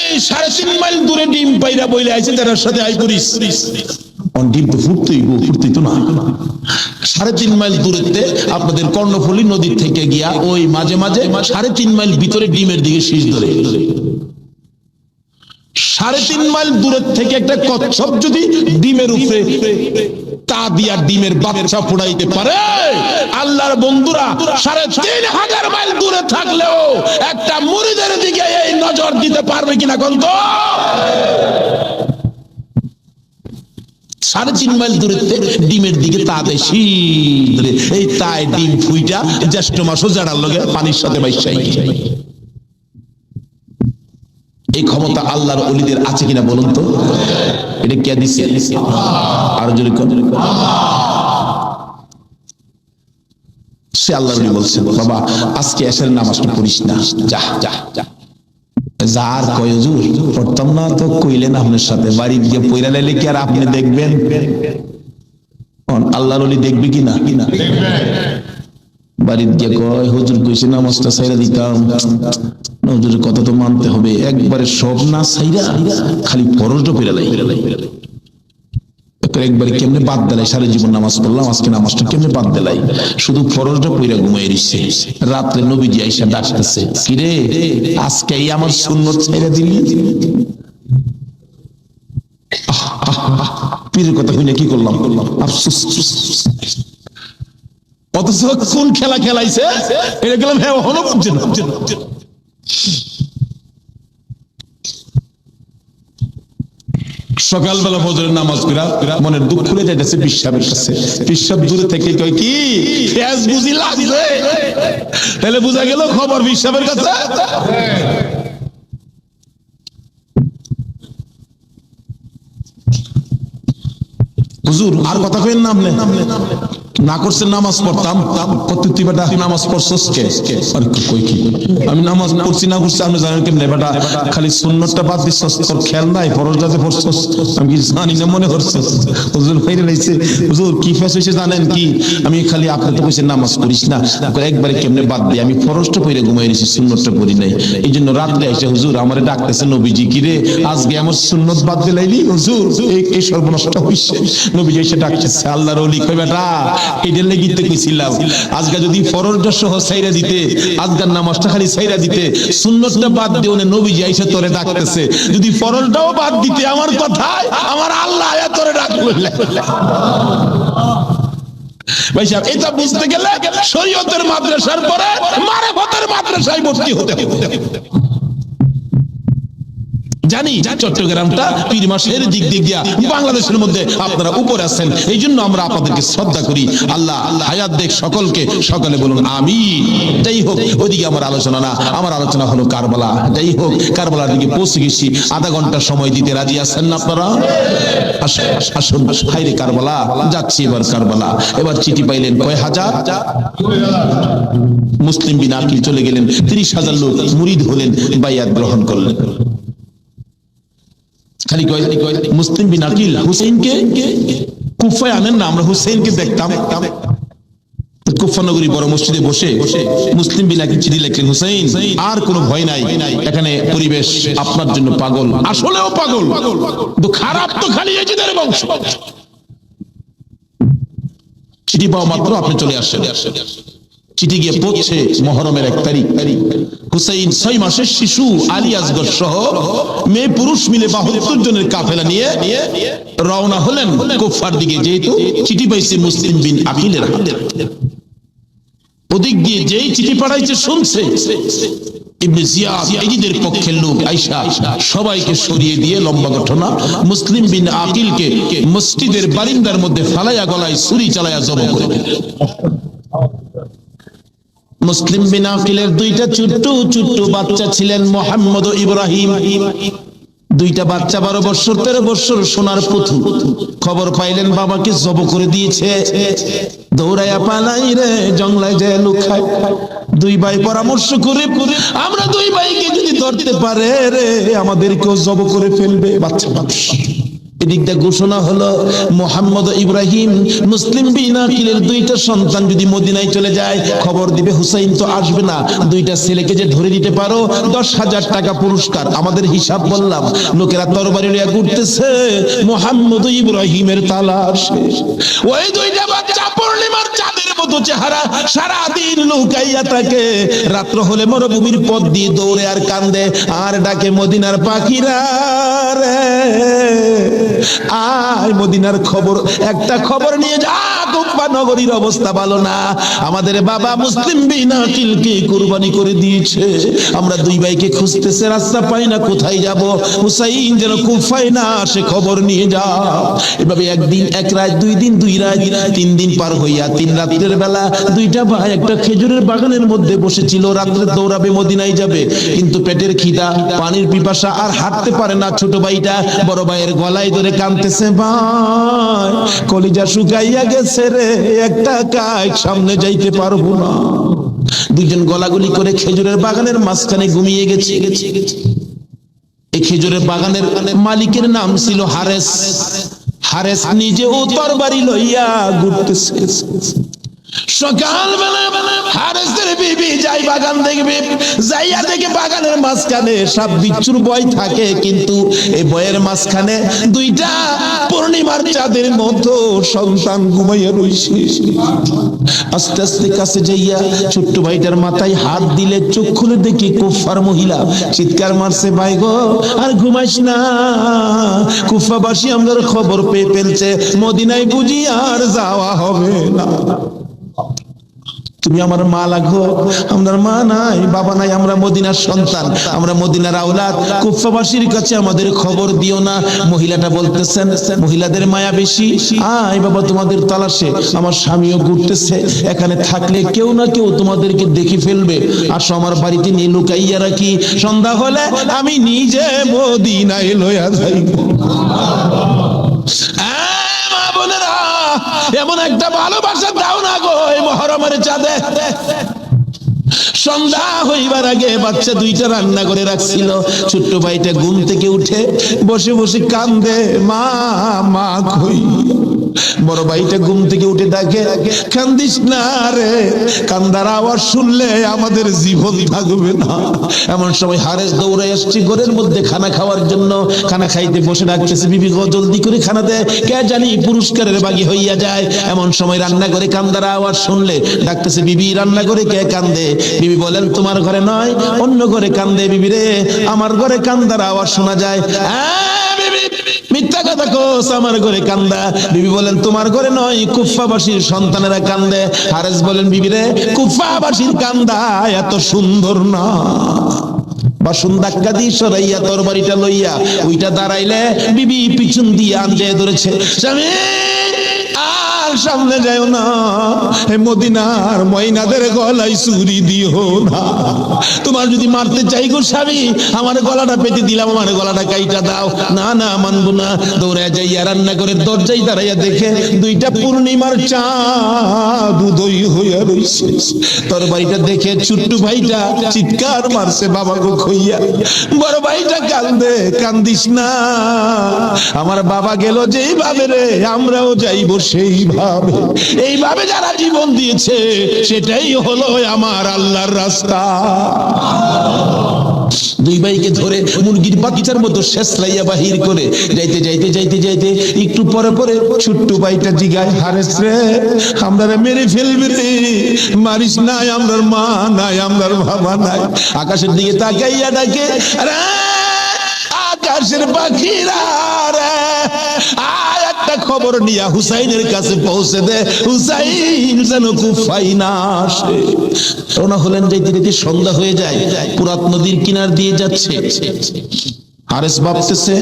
এই 3.5 মাইল দূরে ডিম পাইরা বইলে আইছে, যারার সাথে আই করিস। ডিম তো ফুটতেই তো না। 3.5 মাইল দূরেতে আপনাদের কর্ণফুলী নদীর থেকে গিয়া ওই মাঝে মাঝে 3.5 মাইল ভিতরে ডিমের দিকে শীষ ধরে। 3.5 মাইল দূরের থেকে একটা কচ্ছপ যদি ডিমের উপরে তা দিয়া ডিমের বাচ্চা ফুটাইতে পারে, আল্লাহর বন্ধুরা 3,500 মাইল দূরে থাকলেও একটা মুরিদের দিকে এই নজর দিতে পারবে কিনা কোন তো? 3.5 মাইল দূরেতে ডিমের দিকে তা দেয় শীতরে, এই তাই ডিম ফুইটা জ্যৈষ্ঠ মাসও জাড়ার লগে পানির সাথে বাইশাই। এই ক্ষমতা আল্লাহর ওলিদের আছে কিনা বলুন তো? এটা কে দিছে? আর জোরে কোন? সে আল্লাহর ওলি বলছেন, বাবা আজকে এশারের নামাজটা পড়িস না, যা যা যা। যার কয় হুজুর পড়তাম না তো কইলেন আপনার সাথে, বাড়ি গিয়ে পয়রা লাইলে কি আর আপনি দেখবেন? আল্লাহর ওলি দেখবে কি না? বাড়িতে গিয়ে কয় হুজুর কইছে নামাজটা ছাইরা দিতাম, হুজুরের কথা তো মানতে হবে, একবারে সব না ছাইরা খালি ফরজটা পয়রা লাই। একবারে কেমনে বাদ দিলাই, সারা জীবন নামাজ পড়লাম, আজকে নামাজটা কেমনে বাদ দিলাই, শুধু ফরজটা পয়রা ঘুমাই রইছে। রাত্রে নবীজি আইসা ডাকতেছে, কিরে আজকে এই আমার সুন্নত ছাইরা দিলি? পীরের কথা হইলে কি করলাম, আফসোস। অথচ কোন খেলা খেলাইছে এটা গেলাম, হ্যাঁ হলো সকালবেলা ফজরের নামাজ পড়া মনের দুঃখ খুলে যাইতেছে পিসাবের কাছে। পিসাব দূরে থেকে কয় কি পেঁয়াজ বুঝি লাগছে, তাহলে বোঝা গেল খবর পিসাবের কাছে। হুজুর আর কথা কইেন না, আপনি না করছেন নামাজ পড়তাম, কত তুই বেটা নামাজ পড়ছস কে? কই কি আমি নামাজ পড়ছি না করছি আপনি জানেন কেমনে? বেটা খালি সুন্নতটা বাদ দিছস, তোর খেয়াল নাই ফরজটাতে পড়ছস, আমি কি জানি না মনে করছস? হুজুর কইরে লাইছে, হুজুর কি ফেস হইছে জানেন কি, আমি খালি আপনি তো কইছেন নামাজ পড়িস না, একবারে কেমনে বাদ দিই, আমি ফরজটা পড়ে ঘুমাই রইছি, সুন্নতটা পড়ি নাই। এইজন্য রাতে আইসা হুজুর আমারে ডাকতেছে নবীজি, কি রে আজকে আমার সুন্নত বাদ দিলাইলি? হুজুর এই সর্বনষ্ট হইছে। নবীজি এসে ডাকতেছে, আল্লাহর ওলি কই বেটা এইটার লাগি তো কইছিলাম, আজকে যদি ফরজটা সহ ছাইরা দিতে, আজকের নামাজটা খালি ছাইরা দিতে, সুন্নতটা বাদ দিও না, নবীজি আইসা তোরে ডাকতেছে, যদি ফরজটাও বাদ দিতে আমার কথায় আমার আল্লাহ আয়া তোরে ডাকলো। ভাই সাহেব এটা বুঝতে গেলে শরীয়তের মাদ্রাসার পরে মারিফতের মাদ্রাসায় ভর্তি হতে হবে। জানি চট্টগ্রামটা পীর মাসের দিক দিয়া বাংলাদেশের মধ্যে আপনারা উপরে আছেন, এই জন্য আমরা আপনাদেরকে শ্রদ্ধা করি। আল্লাহ হায়াত দেখ সকলকে, সকলে বলুন আমিন। যাই হোক ওইদিকে আমার আলোচনা না, আমার আলোচনা হলো কারবালা। যাই হোক কারবালার দিকে পৌঁছে গেছি, আধা ঘন্টা সময় দিতে রাজি আছেন না আপনারা? আসুন হাইরে কারবালা যাচ্ছি এবার কারবালা। এবার চিঠি পাইলেন কয় হাজার, মুসলিম বিন আকিল চলে গেলেন, 30,000 লোক মুরিদ হলেন, বাইয়াত গ্রহণ করলেন। খালি মুসলিম বিন আকিল হুসেইনকে কুফায় আনেন না, আমরা হুসেইনকে দেখতাম কুফা নগরী বড় মসজিদে বসে মুসলিম বিন আকিল চিঠি লিখলেন, হুসেইন আর কোনো ভয় নাই, এখানে পরিবেশ আপনার জন্য পাগল, আসলেও পাগল, কিন্তু খারাপ তো খালি এজিদের বংশ। চিঠি পাওয়া মাত্র আপনি চলে আসেন। চিঠি গিয়ে পৌঁছে মুহররমের 1 তারিখ। হুসাইন 6 মাসের শিশু আলী আসগর সহ মেয়ে পুরুষ মিলে 72 জনের কাফেলা নিয়ে রওনা হলেন কুফার দিকে, যেহেতু চিঠি পাইছে মুসলিম বিন আকিলের হাতে। ওদিক দিয়ে যেই চিঠি পাঠাইছে শুনছে, ইবনে জিয়াদ এজিদের পক্ষের লোক আয়েশা সবাইকে সরিয়ে দিয়ে লম্বা ঘটনা, মুসলিম বিন আকিলকে মসজিদের বারিন্দার মধ্যে ফালাইয়া গলায় ছুরি চালায়া জবাই করে দিলেন। মুসলিম বিন আকিলের 2টা ছোট্ট ছোট্ট বাচ্চা ছিলেন, মুহাম্মদ ও ইব্রাহিম। 2টা বাচ্চা 12 বছর 13 বছর সোনার পুতু। খবর পাইলেন বাবাকে জবাই করে দিয়েছে, দৌড়াইয়া পালাই রে জঙ্গলায় যায় লুকায়। 2 ভাই পরামর্শ করে, আমরা 2 ভাইকে যদি ধরতে পারে রে আমাদেরকেও জবাই করে ফেলবে। বাচ্চা মানুষ। এদিক দিয়ে ঘোষণা হলো মুহাম্মদ ইব্রাহিম মুসলিম বিন আকিলের 2টা সন্তান যদি মদিনায় চলে যায়, খবর দিবে হুসাইন তো আসবে না, 2টা ছেলেকে যে ধরে দিতে পারো 10,000 টাকা পুরস্কার। আমাদের হিসাব বললাম, লোকেরা তরবারি নিয়ে ঘুরতেছে মুহাম্মদ ইব্রাহিমের তালাশ। ওই 2টা বাচ্চা পূর্ণিমার চাঁদের মতো চেহারা, সারা দিন লুকাইয়া থাকে, রাত্র হলে মরুভূমির পথ দিয়ে দৌড়ে আর কান্দে আর ডাকে মদিনার পাখিরা রে। আয় মদিনার খবর, একটা খবর নিয়ে যা, কুফা নগরীর অবস্থা ভালো না, আমাদের বাবা মুসলিম বিন আকিলকে কুরবানি করে দিয়েছে, আমরা দুই ভাইকে খুঁজতেছে, রাস্তা পাই না, কোথায় যাব, হুসাইন যেন কুফায় না আসে, খবর নিয়ে যা। এভাবে একদিন এক রাত, দুই দিন দুই রাত, 3 দিন পার হইয়া 3 রাতের বেলা দুইটা ভাই একটা খেজুরের বাগানের মধ্যে বসেছিল, রাত্রে দৌড়াবে মদিনায় যাবে, কিন্তু পেটের খিদা, পানির পিপাসা, আর হাঁটতে পারে না। ছোট ভাইটা বড় ভাইয়ের গলায় ধরে কাঁদতেছে, ভাই কলিজা শুকাইয়া গেছে রে, একটা কাজ সামনে যাইতে পারবো না। দুইজন গলাগুলি করে খেজুরের বাগানের মাঝখানে ঘুমিয়ে গেছে। এই খেজুরের বাগানের মালিকের নাম ছিল হারেস। হারেস নিজেও তরবারি লইয়া ঘুরতেছে। সকালবেলা হারেসের বিবি যাই বাগান দেখবে, যাইয়া দেখে বাগানের মাঝখানে সাপ বিচ্ছুর ভয় থাকে, কিন্তু এই ভয়ের মাঝখানে দুইটা পূর্ণিমার চাঁদের মতো সন্তান ঘুমাইয়া রইছে। আস্তে আস্তে কাছে যাইয়া ছোট্ট ভাইটার মাথায় হাত দিলে, চোখ খুলে দেখি কুফার মহিলা, চিৎকার মারছে, ভাই গো আর ঘুমাইস না, কুফাবাসী আমাদের খবর পেয়ে ফেলছে, মদিনায় বুঝি আর যাওয়া হবে না, তুমি আমার মা লাগো। আমার মা নাই, বাবা নাই, আমরা মদিনার সন্তান, আমরা মদিনার আওলাদ, কুফাবাসীর কাছে আমাদের খবর দিও না। মহিলাটা বলতেছেন, মহিলাদের মায়া বেশি, আয় বাবা তোমাদের তালাশে, আমার স্বামীও ঘুরতেছে, এখানে থাকলে কেউ না কেউ তোমাদেরকে দেখে ফেলবে, আসো আমার বাড়িতে নিয়ে লুকাইয়া রাখি, সন্ধ্যা হলে আমি নিজে মদিনায় লইয়া যাইব। এমন একটা ভালোবাসা দাও না গো এই মহরমের চাঁদে। সন্ধ্যা হইবার আগে বাচ্চা দুইটা রান্না করে রাখছিল, ছোট্ট ভাইটা ঘুম থেকে উঠে বসে বসে কান্দে, মা মা কই। বড় ভাইটা ঘুম থেকে উঠে ডাকে, কান্দিস না রে, কান্দার আওয়াজ শুনলে আমাদের জীবন থাকবে না। এমন সময় হারেস দৌড়ে আসছে ঘরের মধ্যে খানা খাওয়ার জন্য, খানা খাইতে বসে ডাকতেছে, বিবি গো জলদি করে খানা দে, কে জানি পুরস্কারের বাগি হইয়া যায়। এমন সময় রান্না করে কান্দার আওয়াজ শুনলে ডাকতেছে, বিবি রান্না করে কে কান্দে? বিবি বলেন, তোমার ঘরে নয়, অন্য ঘরে কান্দে। বিবি রে, আমার ঘরে কান্দার আওয়াজ শোনা যায়। মিথ্যা কথা কোস, আমার ঘরে কান্দা। বিবি বলেন, তোমার ঘরে নয়, কুফাবাসীর সন্তানেরা কান্দে। হারেস বলেন, বিবি রে, কুফাবাসীর কান্দা এত সুন্দর না। বাসন ধাক্কা দিয়ে সরাইয়া তরবারিটা লইয়া ওইটা দাঁড়াইলে বিবি পিছন দিয়ে আঞ্জে ধরেছে, স্বামী আর সামনে যাও না, মদিনার ময়নাদের গলায় ছুরি দিও না। তোমার যদি মারতে চাই গো স্বামী, আমার গলাটা পেতে দিলাম, আমার গলাটা কাইটা দাও। না না, মানবো না। দৌড়ে যাইয়া রান্না করে দরজায় দাঁড়াইয়া দেখে দুইটা পূর্ণিমার চাঁদ উদয় হইয়া রইছে। তরবারিটা দেখে ছোট্ট ভাইটা চিৎকার মারছে, বাবা গো কইয়া। বড় ভাইটা কান্দে, কান্দিস না, আমার বাবা গেল যেইভাবে রে, আমরাও যাইব সেইভাবে। এইভাবে যারা জীবন দিয়েছে সেটাই হলো আমার আল্লাহর রাস্তা। দুই ভাইকে ধরে মুরগির বাচ্চার মতো শেষলাইয়া বাহির করে যাইতে যাইতে যাইতে যাইতে একটু পরে পরে ছোট্ট ভাইটা জিগায়, হারেস রে, আমরা মেরে ফেলবে রে, মারিস নাই, আমরার মা নাই, আমরার বাবা নাই। আকাশের দিকে তাকাইয়া ডাকে, আরে আকাশের পাখিরা রে, আর একটা খবর নিয়া হুসাইনের কাছে পৌঁছে দে, হুসাইন যেন কুফায় না আসে। রওনা হলেন, যাইতে যাইতে সন্ধ্যা হয়ে যায়, পুরাত নদীর কিনার দিয়ে যাচ্ছে। হারেস ভাবতেছে,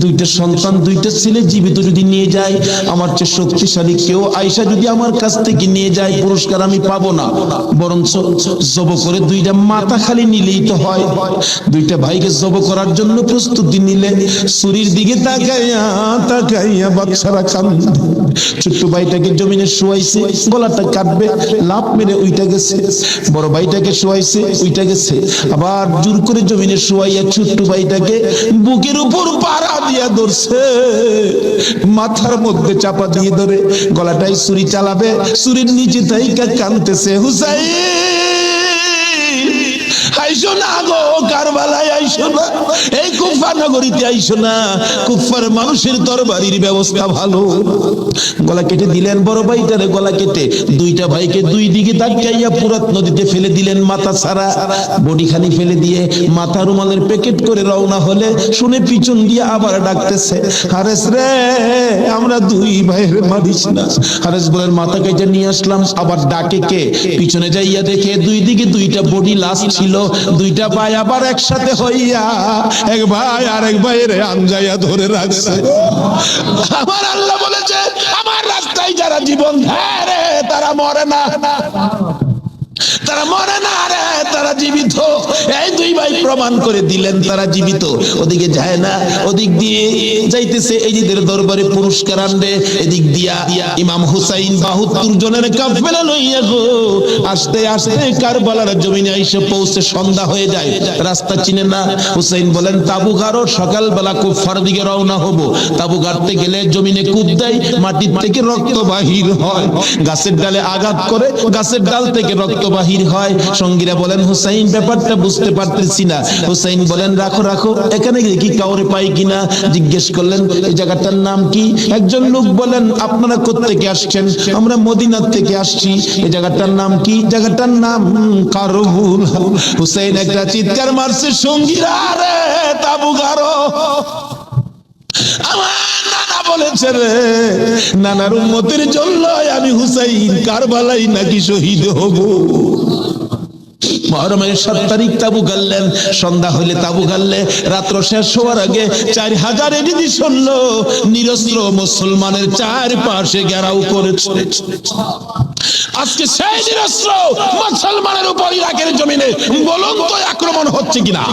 দুইটা সন্তান, দুইটা ছেলে জীবিত যদি নিয়ে যায়, আমার চেয়ে শক্তিশালী কেউ আয়সা যদি আমার কাছ থেকে নিয়ে যায়, পুরস্কার আমি পাবো না, বরঞ্চ জব করে দুইটা মাথা খালি নিলেই তো হয়। দুইটা ভাইকে জব করার জন্য প্রস্তুতি নিলে ছুরির দিকে তাকাইয়া তাকাইয়া বাচ্চারা কান্দে। ছোট্ট ভাইটাকে জমিনে শোয়াইছে, গলাটা কাটবে, লাফ মেরে উইটা গেছে। বড় ভাইটাকে শোয়াইছে, উইটা গেছে। আবার জোর করে জমিনে শোয়াইয়া ছোট্ট ভাইটাকে বুকের উপর পাড়া দিয়া ধরছে, মাথার মধ্যে চাপা দিয়ে ধরে গলাটাই ছুরি চালাবে, ছুরির নিচে তাইকা কাঁদতেছে, হুসাইন আইসো না গো, কারবালায় আইসো না, এই কুফা নগরীতে আইসো না, কুফার মানুষের তরবারির ব্যবস্থা ভালো। গলা কেটে দিলেন বড় ভাইটারে, গলা কেটে দুইটা ভাইকে দুই দিকে ধাক্কাইয়া ফুরাত নদীতে ফেলে দিলেন, মাথা ছাড়া বডি খানি ফেলে দিয়ে মাথা রুমালের প্যাকেট করে রওনা হলে শুনে পিছন দিয়ে আবার ডাকতেছে, হারেস রে আমরা দুই ভাইয়ের মারিস না। হারেস বলেন মাথা কেটে নিয়ে আসলাম। আবার ডাকে কে? পিছনে যাইয়া দেখে দুই দিকে দুইটা বডি লাশ ছিল, দুইটা ভাই আবার একসাথে হইয়া এক ভাই আরেক ভাইয়ের আঞ্জাইয়া ধরে রাখছে। আমার আল্লাহ বলেছে আমার রাস্তায় যারা জীবন দেয় রে তারা মরে না, তারা মরে না রে, তারা জীবিত। এই দুই ভাই প্রমাণ করে দিলেন তারা জীবিত। ওদিকে যায় না, ওদিক দিয়ে যাইতেছে এজিদের দরবারে পুরস্কার আনবে, এদিক দিয়া ইমাম হুসাইন 72 জনের কাফেলা লইয়া গো আস্তে আস্তে কারবালার জমিনে এসে পৌঁছে সন্ধ্যা হয়ে যায়, রাস্তা চিনে না। হুসাইন বলেন তাবু গাড়ো, সকালবেলা কুফার দিকে রওনা হব। তাবু গাড়তে গেলে জমিনে কুদ দেয়, মাটির থেকে রক্ত বাহির হয়, গাছের ডালে আঘাত করে গাছের ডাল থেকে রক্ত বাহির হয়। সঙ্গীরা বলেন হুসাইন ব্যাপারটা বুঝতে পারতেছি না। হুসাইন বলেন রাখো রাখো, এখানে কি কাউরে পাই কিনা জিজ্ঞেস করলেন এই জায়গাটার নাম কি? একজন লোক বলেন আপনারা কোত্থেকে আসছেন? আমরা মদিনা থেকে আসছি। এই জায়গাটার নাম কি? জায়গাটার নাম কারবুল। হুসাইন একটা চিৎকার মারছে, সঙ্গীরা রে তাবু গাড়ো। আমার নানা বলেছে রে, নানার উম্মতের জন্য আমি হুসাইন কারবালাই নাকি শহীদ হব। মুহররমের 7 তারিখ তাবু গাড়লেন, সন্ধ্যা হইলে তাবু গাড়লে রাত্র শেষ হওয়ার আগে 4000 এডিদি শুনল নিরস্ত্র মুসলমানের চারপাশে ঘেরাও করেছে। আজকে সেই নিরস্ত্র মুসলমানের উপর ইরাকের জমিনে বলুন তো আক্রমণ হচ্ছে কিনা?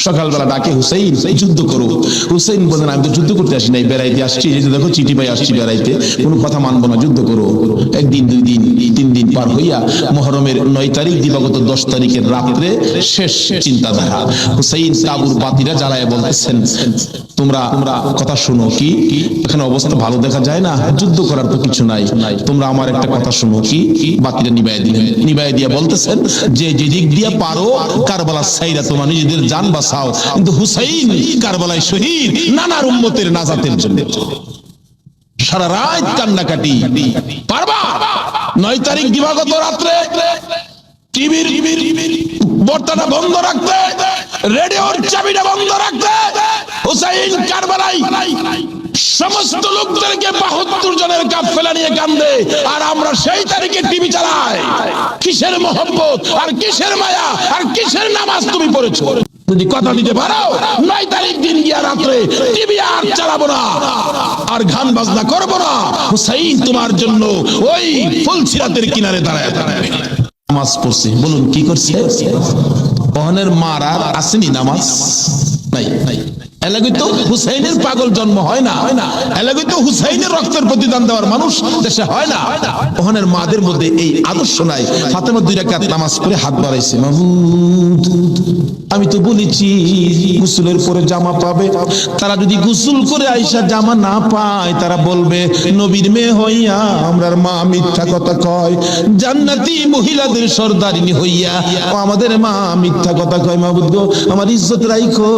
সকালবেলা ডাকে হুসাইন যুদ্ধ করো। হুসাইন বলেন আমি তো যুদ্ধ করতে আসি নাই, বেড়াইতে আসছি। এই যে দেখো চিঠি পাই আসছি বেড়াইতে, কোনো কথা মানবো না, যুদ্ধ করো। একদিন 2 দিন 3 দিন পার হইয়া মুহররমের 9 তারিখ দিবাগত 10 তারিখের রাত্রে শেষ চিন্তাধারা। হুসাইন তাবুর বাতিরা জ্বালায় বলতেছেন তোমরা কথা শুনো, কি এখানে অবস্থা ভালো দেখা যায় না, যুদ্ধ করার তো কিছু নাই, তোমরা আমার একটা কথা শুনো। কি? বাতিরা নিবাই দিলেন। নিবাই দিয়া বলতেছেন যে যেদিক দিয়া পারো কারবালার সাইরা তোমরা নিজেদের জান বাঁচাও, কিন্তু হুসাইন কারবালায় শহীদ নানার উম্মতের নাজাতের জন্য। সারা রাত কান্নাকাটি। পারবা? 9 তারিখ দিবাগত রাত্রে টিভির বর্তাটা বন্ধ রাখতে, রেডিওর চাবিটা বন্ধ রাখতে, হুসাইন কারবালায় সমস্ত লোকদেরকে 72 জনের কাফেলা নিয়ে কান্দে, আর আমরা সেই তারিখে টিভি চালাই। কিসের মহব্বত আর কিসের মায়া আর কিসের নামাজ তুমি পড়েছো? যদি কথা দিতে পারো 9 তারিখ দিন গিয়া রাত্রে টিভি আর চালাবো না, আর গান বাজনা করবো না। হুসাইন তোমার জন্য ওই ফুলসিরাতের কিনারে দাঁড়ায় দাঁড়ায় নামাজ পড়ছে। বলুন কি করছে? ওহনের মার আর আসেনি নামাজ নাই। এলাকায় তো হুসাইনের পাগল জন্ম হয় না, এলাকায় তো হুসাইনের রক্তের প্রতিদান দেওয়ার মানুষ দেশে হয় না। ওহনের মাদের মধ্যে এই আদর্শ নাই। ফাতেমা 2 রাকাত নামাজ পড়ে হাত বাড়াইছে, মাহমুদ আমি তো বলেছি গোসলের পরে জামা পাবে, তারা যদি গোসল করে আইসা জামা না পায় তারা বলবে নবীর মেয়ে হইয়া আমরার মা মিথ্যা কথা কয়, জান্নাতি মহিলাদের সর্দারিনী হইয়া আমাদের মা মিথ্যা কথা কয়। মাহবুদ গো আমার ইজ্জত রাখো,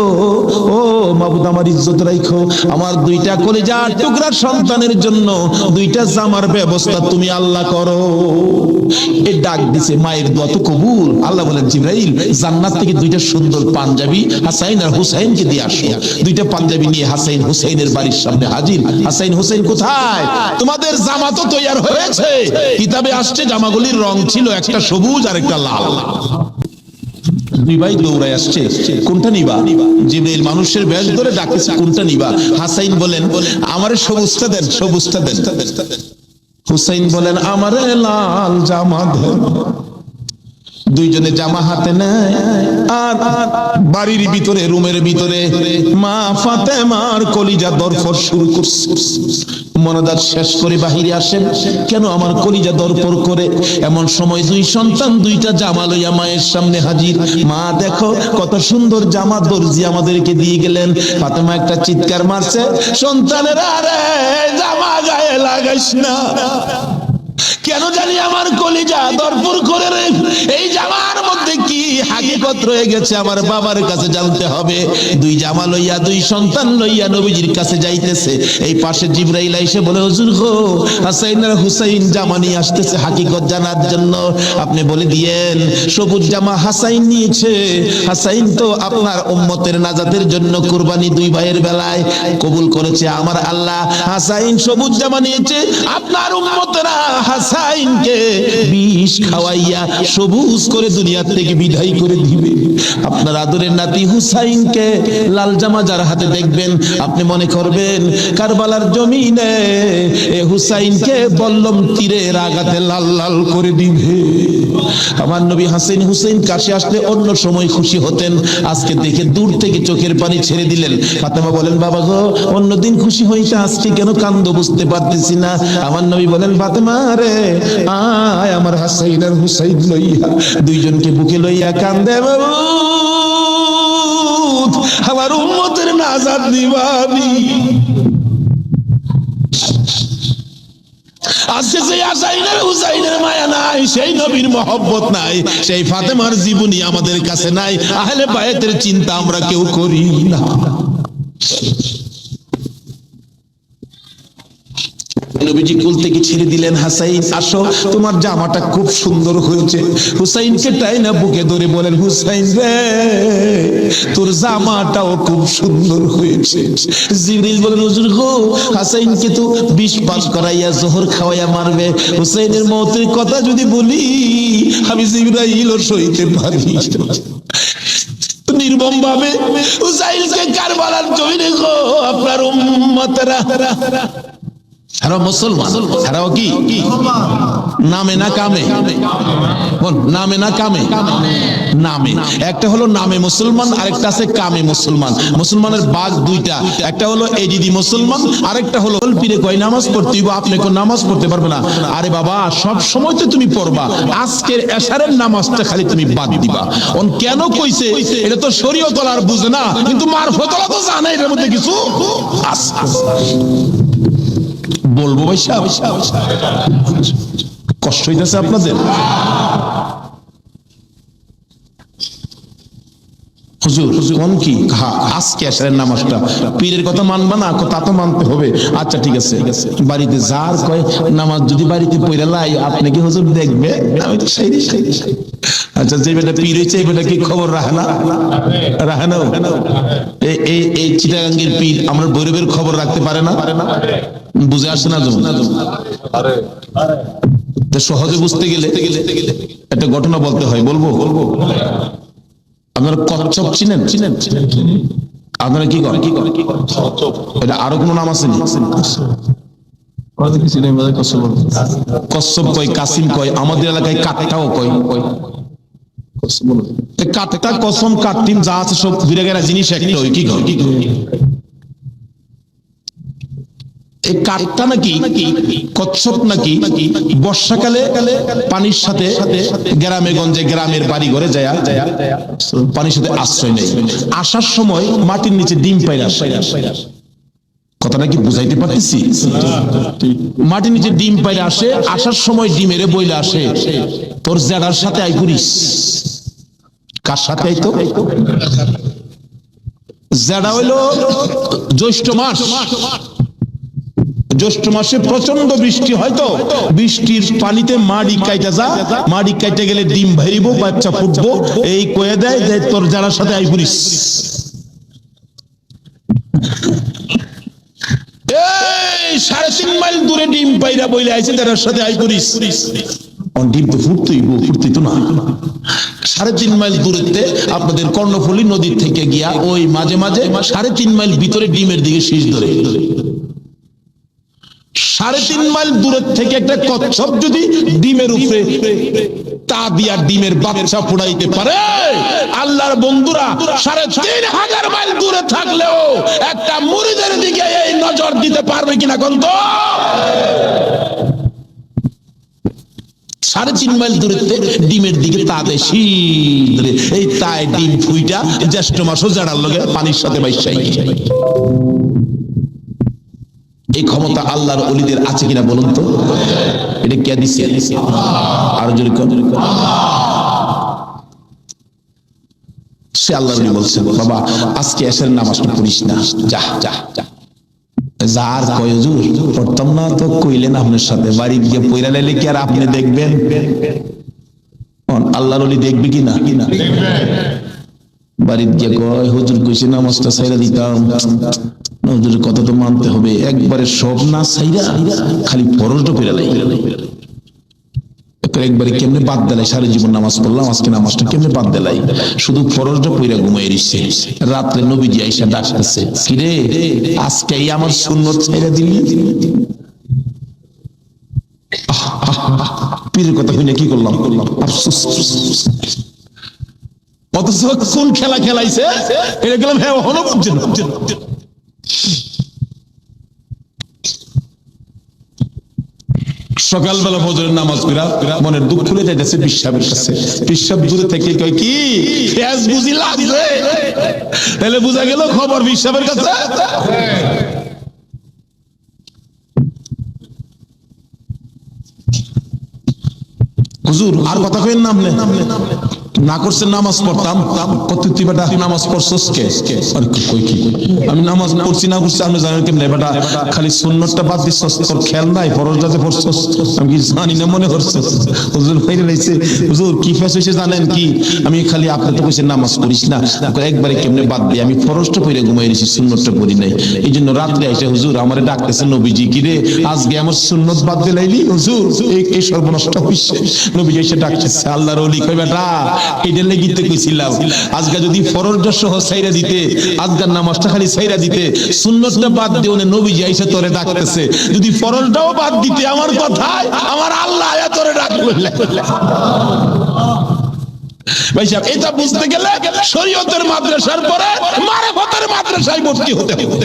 ও মাহবুদ আমার ইজ্জত রাখো, আমার 2টা কলিজার টুকরা সন্তানের জন্য 2টা জামার ব্যবস্থা তুমি আল্লাহ করো। এই ডাক দিছে, মায়ের দোয়া তো কবুল। আল্লাহ বলেন জিবরাইল জান্নাত থেকে 2টা সুন্দর পাঞ্জাবি হাসাইন আর হুসাইনকে দিয়ে আসো। 2টা পাঞ্জাবি নিয়ে হাসাইন হুসাইনের বাড়ির সামনে হাজির। হাসাইন হুসাইন কোথায়? তোমাদের জামা তো তৈয়ার হয়েছে। কিতাবে আসছে জামাগুলির রং ছিল একটা সবুজ আর একটা লাল। 2 ভাই দৌড়ায় আসছে, কোনটা নিবা? জিবরাইল মানুষের বেশ ধরে ডাকছে, কোনটা নিবা? হাসাইন বলেন আমারে সবুজটা দেন, সবুজটা দেন। হুসাইন বলেন আমারে লাল জামা দেন। 2 জনে জামা হাতে নেয়, আর বাড়ির ভিতরে রুমের ভিতরে মা ফাতেমার কলিজা দরপর শুরু করছে। মনাজাত শেষ করে বাহিরে আসেন, কেন আমার কলিজা দরপর করে? এমন সময় 2 সন্তান 2টা জামা লইয়া মায়ের সামনে হাজির। মা দেখো কত সুন্দর জামা দর্জি আমাদেরকে দিয়ে গেলেন। ফাতেমা একটা চিৎকার মারছে, সন্তানেরা রে জামা গায়ে লাগাইস না। কেন জানি আমার কলিজা দরপুর করে রে, এই জামার মধ্যে কি হাকিকত রয়ে গেছে আমার বাবার কাছে জানতে হবে। দুই জামা লইয়া, দুই সন্তান লইয়া নবীজির কাছে যাইতেছে। এই পাশে জিবরাইল এসে বলে, হুজুর গো, হাসাইন আর হুসাইন জামা নিয়ে আসতেছে হাকিকত জানার জন্য, আপনি বলে দিয়েন সবুজ জামা হাসাইন নিয়েছে। হাসাইন তো আপনার উম্মতের নাজাতের জন্য কুরবানি দুই ভাইয়ের বেলায় কবুল করেছে আমার আল্লাহ। হাসাইন সবুজ জামা নিয়েছে, আপনার উম্মতেরা হাসাইনকে বিষ খাওয়াইয়া সবুজ করে দুনিয়া থেকে বিদায় করে দিবে। আপনার আদরের নাতি হুসাইনকে লাল জামা যার হাতে দেখবেন, আপনি মনে করবেন কারবালার জমিনে এ হুসাইনকে বল্লম তীরের আঘাতে লাল লাল করে দিবে। আমার নবী হাসান হুসাইন কাছে আসলে অন্য সময় খুশি হতেন, আজকে দেখে দূর থেকে চোখের পানি ছেড়ে দিলেন। ফাতেমা বলেন, বাবা গো, অন্যদিন খুশি হইতে আজকে কেন কান্দো বুঝতে পারতেছি না। আমার নবী বলেন, ফাতেমা রে আয় আমার হাসাইন আর হুসাইন লইয়া, দুইজনকে বুকে লইয়া কান্দে বাবু, আমার উম্মতের নাজাত দিবানি। আজকে সেই হাসাইনের হুসাইনের মায়া নাই, সেই নবীর মহব্বত নাই, সেই ফাতেমার জীবনী আমাদের কাছে নাই, আহলে বায়াতের চিন্তা আমরা কেউ করি না। নবীজি কুল থেকে ছেড়ে দিলেন, হাসাইন আসো, তোমার জামাটা খুব সুন্দর হয়েছে। হুসাইনকে টাইনা বুকে ধরে বলেন, হুসাইন রে তোর জামাটাও খুব সুন্দর হয়েছে। জিবরিল বলেন, হুজুর গো, হাসাইনকে তো বিষ পাস করাইয়া জোহর খাওয়াইয়া মারবে, হুসাইনের মওতের কথা যদি বলি আমি জিবরাইলও সইতে পারি। নির্মম ভাবে হুসাইনকে কারবালার জমিনে গো আপনার উম্মতেরা, এরা মুসলমান, এরাও কি নামে না কামে? নামে না কামে? নামে। একটা হলো নামে মুসলমান, আরেকটা আছে কামে মুসলমান। মুসলমানের ভাগ দুইটা, একটা হলো এজিদি মুসলমান, আরেকটা হলো পীরে কয় নামাজ পড়তে হইব, আপনি কোন নামাজ পড়তে পারবে না। আরে বাবা, সব সময় তো তুমি পড়বা, আজকের এশারের নামাজটা খালি তুমি বাদ দিবা। কেন কইছে এটা তো শরীয়ত আর বুঝে না, কিন্তু মারফতলা তো জানে এর মধ্যে কিছু আছে। বলবো ভাই সাহেব, কষ্ট হইতেছে আপনাদের? হুজুর কোন কি আজকে এশারের নামাজটা পীরের কথা মানবা না? তা তো মানতে হবে। আচ্ছা ঠিক আছে, বাড়িতে যার কয় নামাজ যদি বাড়িতে পড়ে লাই, আপনি কি হুজুর দেখবে? আমি তো সেই। আচ্ছা, যে বেটা পীর হয়েছে এই বেটা কি খবর রাখে না? রাখে না? এই চিটাগাঙ্গের পীর আমরা ভৈরবের খবর রাখতে পারে না? বুঝে আসে না? সহজে বুঝতে গেলে একটা ঘটনা বলতে হয়। বলবো? আপনারা কচ্ছপ চিনেন? আপনারা কি করেন? এটা আরো কোন নাম আছে? কচ্ছপ কয়, কাসিম কয়, আমাদের এলাকায় কাঠটাও কয়। কাঠটা, কসম, কাটিম যা আছে সব বিরাগেরা জিনিস একটা। ওই কি এই কাঠটা নাকি, কচ্ছপ নাকি বর্ষাকালে পানির সাথে গ্রামে গঞ্জে গ্রামের বাড়ি ঘরে যায় পানির সাথে আশ্রয় নেই, আসার সময় মাটির নিচে ডিম পাইরা। কথাটা কি বুঝাইতে পারতেছি? মাটির নিচে ডিম পাইরা আসে, আসার সময় ডিমেরে বইলে আসে, তোর জেডার সাথে আই করিস। কার সাথে আইতো? জেডা হইল জ্যৈষ্ঠ মাস। জ্যৈষ্ঠ মাসে প্রচন্ড বৃষ্টি হয়, তো বৃষ্টির পানিতে মাড়ি কাইটা যা, মাড়ি কাইতে গেলে ডিম ভাইরিব, বাচ্চা ফুটবো, এই কয়ে দেয় যে তোর যারার সাথে আই করিস। এই 3.5 মাইল দূরে ডিম পাইরা বইলে আইছে, যারার সাথে আই করিস। ডিম তো ফুটতেই তো না। 3.5 মাইল দূরেতে আপনাদের কর্ণফুলী নদীর থেকে গিয়া ওই মাঝে মাঝে 3.5 মাইল ভিতরে ডিমের দিকে শীষ ধরে। 3.5 মাইল দূরের থেকে একটা কচ্ছপ যদি ডিমের উপরে তা দিয়া ডিমের বাচ্চা ফুটাইতে পারে, আল্লাহর বন্ধুরা 3,500 মাইল দূরে থাকলেও একটা মুরিদের দিকে এই নজর দিতে পারবে কিনা কোন? তো 3.5 মাইল দূরে ডিমের দিকে তা দেয় শীত, এই তাই ডিম ফুইটা জ্যৈষ্ঠ মাসও জাড়ার লগে পানির সাথে বাইসাই। এই ক্ষমতা আল্লাহর ওলিদের আছে কিনা বলুন তো? এটা কে দিছে? আর জোরে কোন? সে আল্লাহর ওলি বলছেন, বাবা আজকে এশারের নামাজটা পড়িস না, যা যা যা। যার কয় হুজুর পড়তাম না তো কইলেন আপনার সাথে, বাড়ি গিয়ে পয়রা লাইলে কি আর আপনি দেখবেন? আল্লাহর ওলি দেখবে কি না? বাড়িতে গিয়ে কয় হুজুর কইছে নামাজটা ছাইরা দিতাম, হুজুরের কথা তো মানতে হবে, একবারে সব না ছাইরা খালি ফরজটা পয়রা লাই, একবারে কেমনে বাদ দিলাই, সারা জীবন নামাজ পড়লাম, আজকে নামাজটা কেমনে বাদ দিলাই, শুধু ফরজটা পয়রা ঘুমাই রইছে। রাত্রে নবীজি আইসা ডাকতেছে, কিরে আজকে আমার সুন্নত ছাইরা দিলি? পীরের কথা কইনা কি করলাম আফসোস। অথচ কোন খেলা খেলাইছে এটা গেলাম, হ্যাঁ হলো বুঝছেন। সকালবেলা ফজরের নামাজ পড়া মনের দুঃখ খুলে যাইতেছে পিসাবের কাছে, পিসাব দূরে থেকে কয় কি পেঁয়াজ বুঝি লাগছে, তাহলে বুঝা গেল খবর পিসাবের কাছে। হুজুর আর কথা কইেন না, আপনি না করছেন নামাজ পড়তাম, কত তুই বেটা নামাজ পড়ছস কে? কই কি আমি নামাজ পড়ছি না করছি আপনি জানেন কেমনে? বেটা খালি সুন্নতটা বাদ দিছস, তোর খেয়াল নাই ফরজটাতে পড়ছস? আমি কি জানি না মনে করছস? হুজুর বাইরে লাইছে, হুজুর কি ফেস হইছে জানেন কি? আমি খালি আপনি তো কইছেন নামাজ পড়িস না, একবারে কেমনে বাদ দিই, আমি ফরজটা পড়ে ঘুমাই রইছি, সুন্নতটা পড়ি নাই। এইজন্য রাত্রে আইসা হুজুর আমারে ডাকতেছে নবীজি, কি রে আজকে আমার সুন্নত বাদ দিলাইলি? হুজুর এই সর্বনষ্ট হইছে। নবীজি এসে ডাকতেছে, আল্লাহর ওলি কই বেটা এইটা লেগিতে কইছিলাম, আজকে যদি ফরজটা সহ ছাইরা দিতে, আজকের নামাজটা খালি ছাইরা দিতে, সুন্নতটা বাদ দিও না, নবীজি আইসা তোরে ডাকতেছে, যদি ফরজটাও বাদ দিতে আমার কথায় আমার আল্লাহ আয়া তোরে ডাকলো। ভাই সাহেব এটা বুঝতে গেলে শরীয়তের মাদ্রাসার পরে মারিফতের মাদ্রাসায় ভর্তি হতে হবে।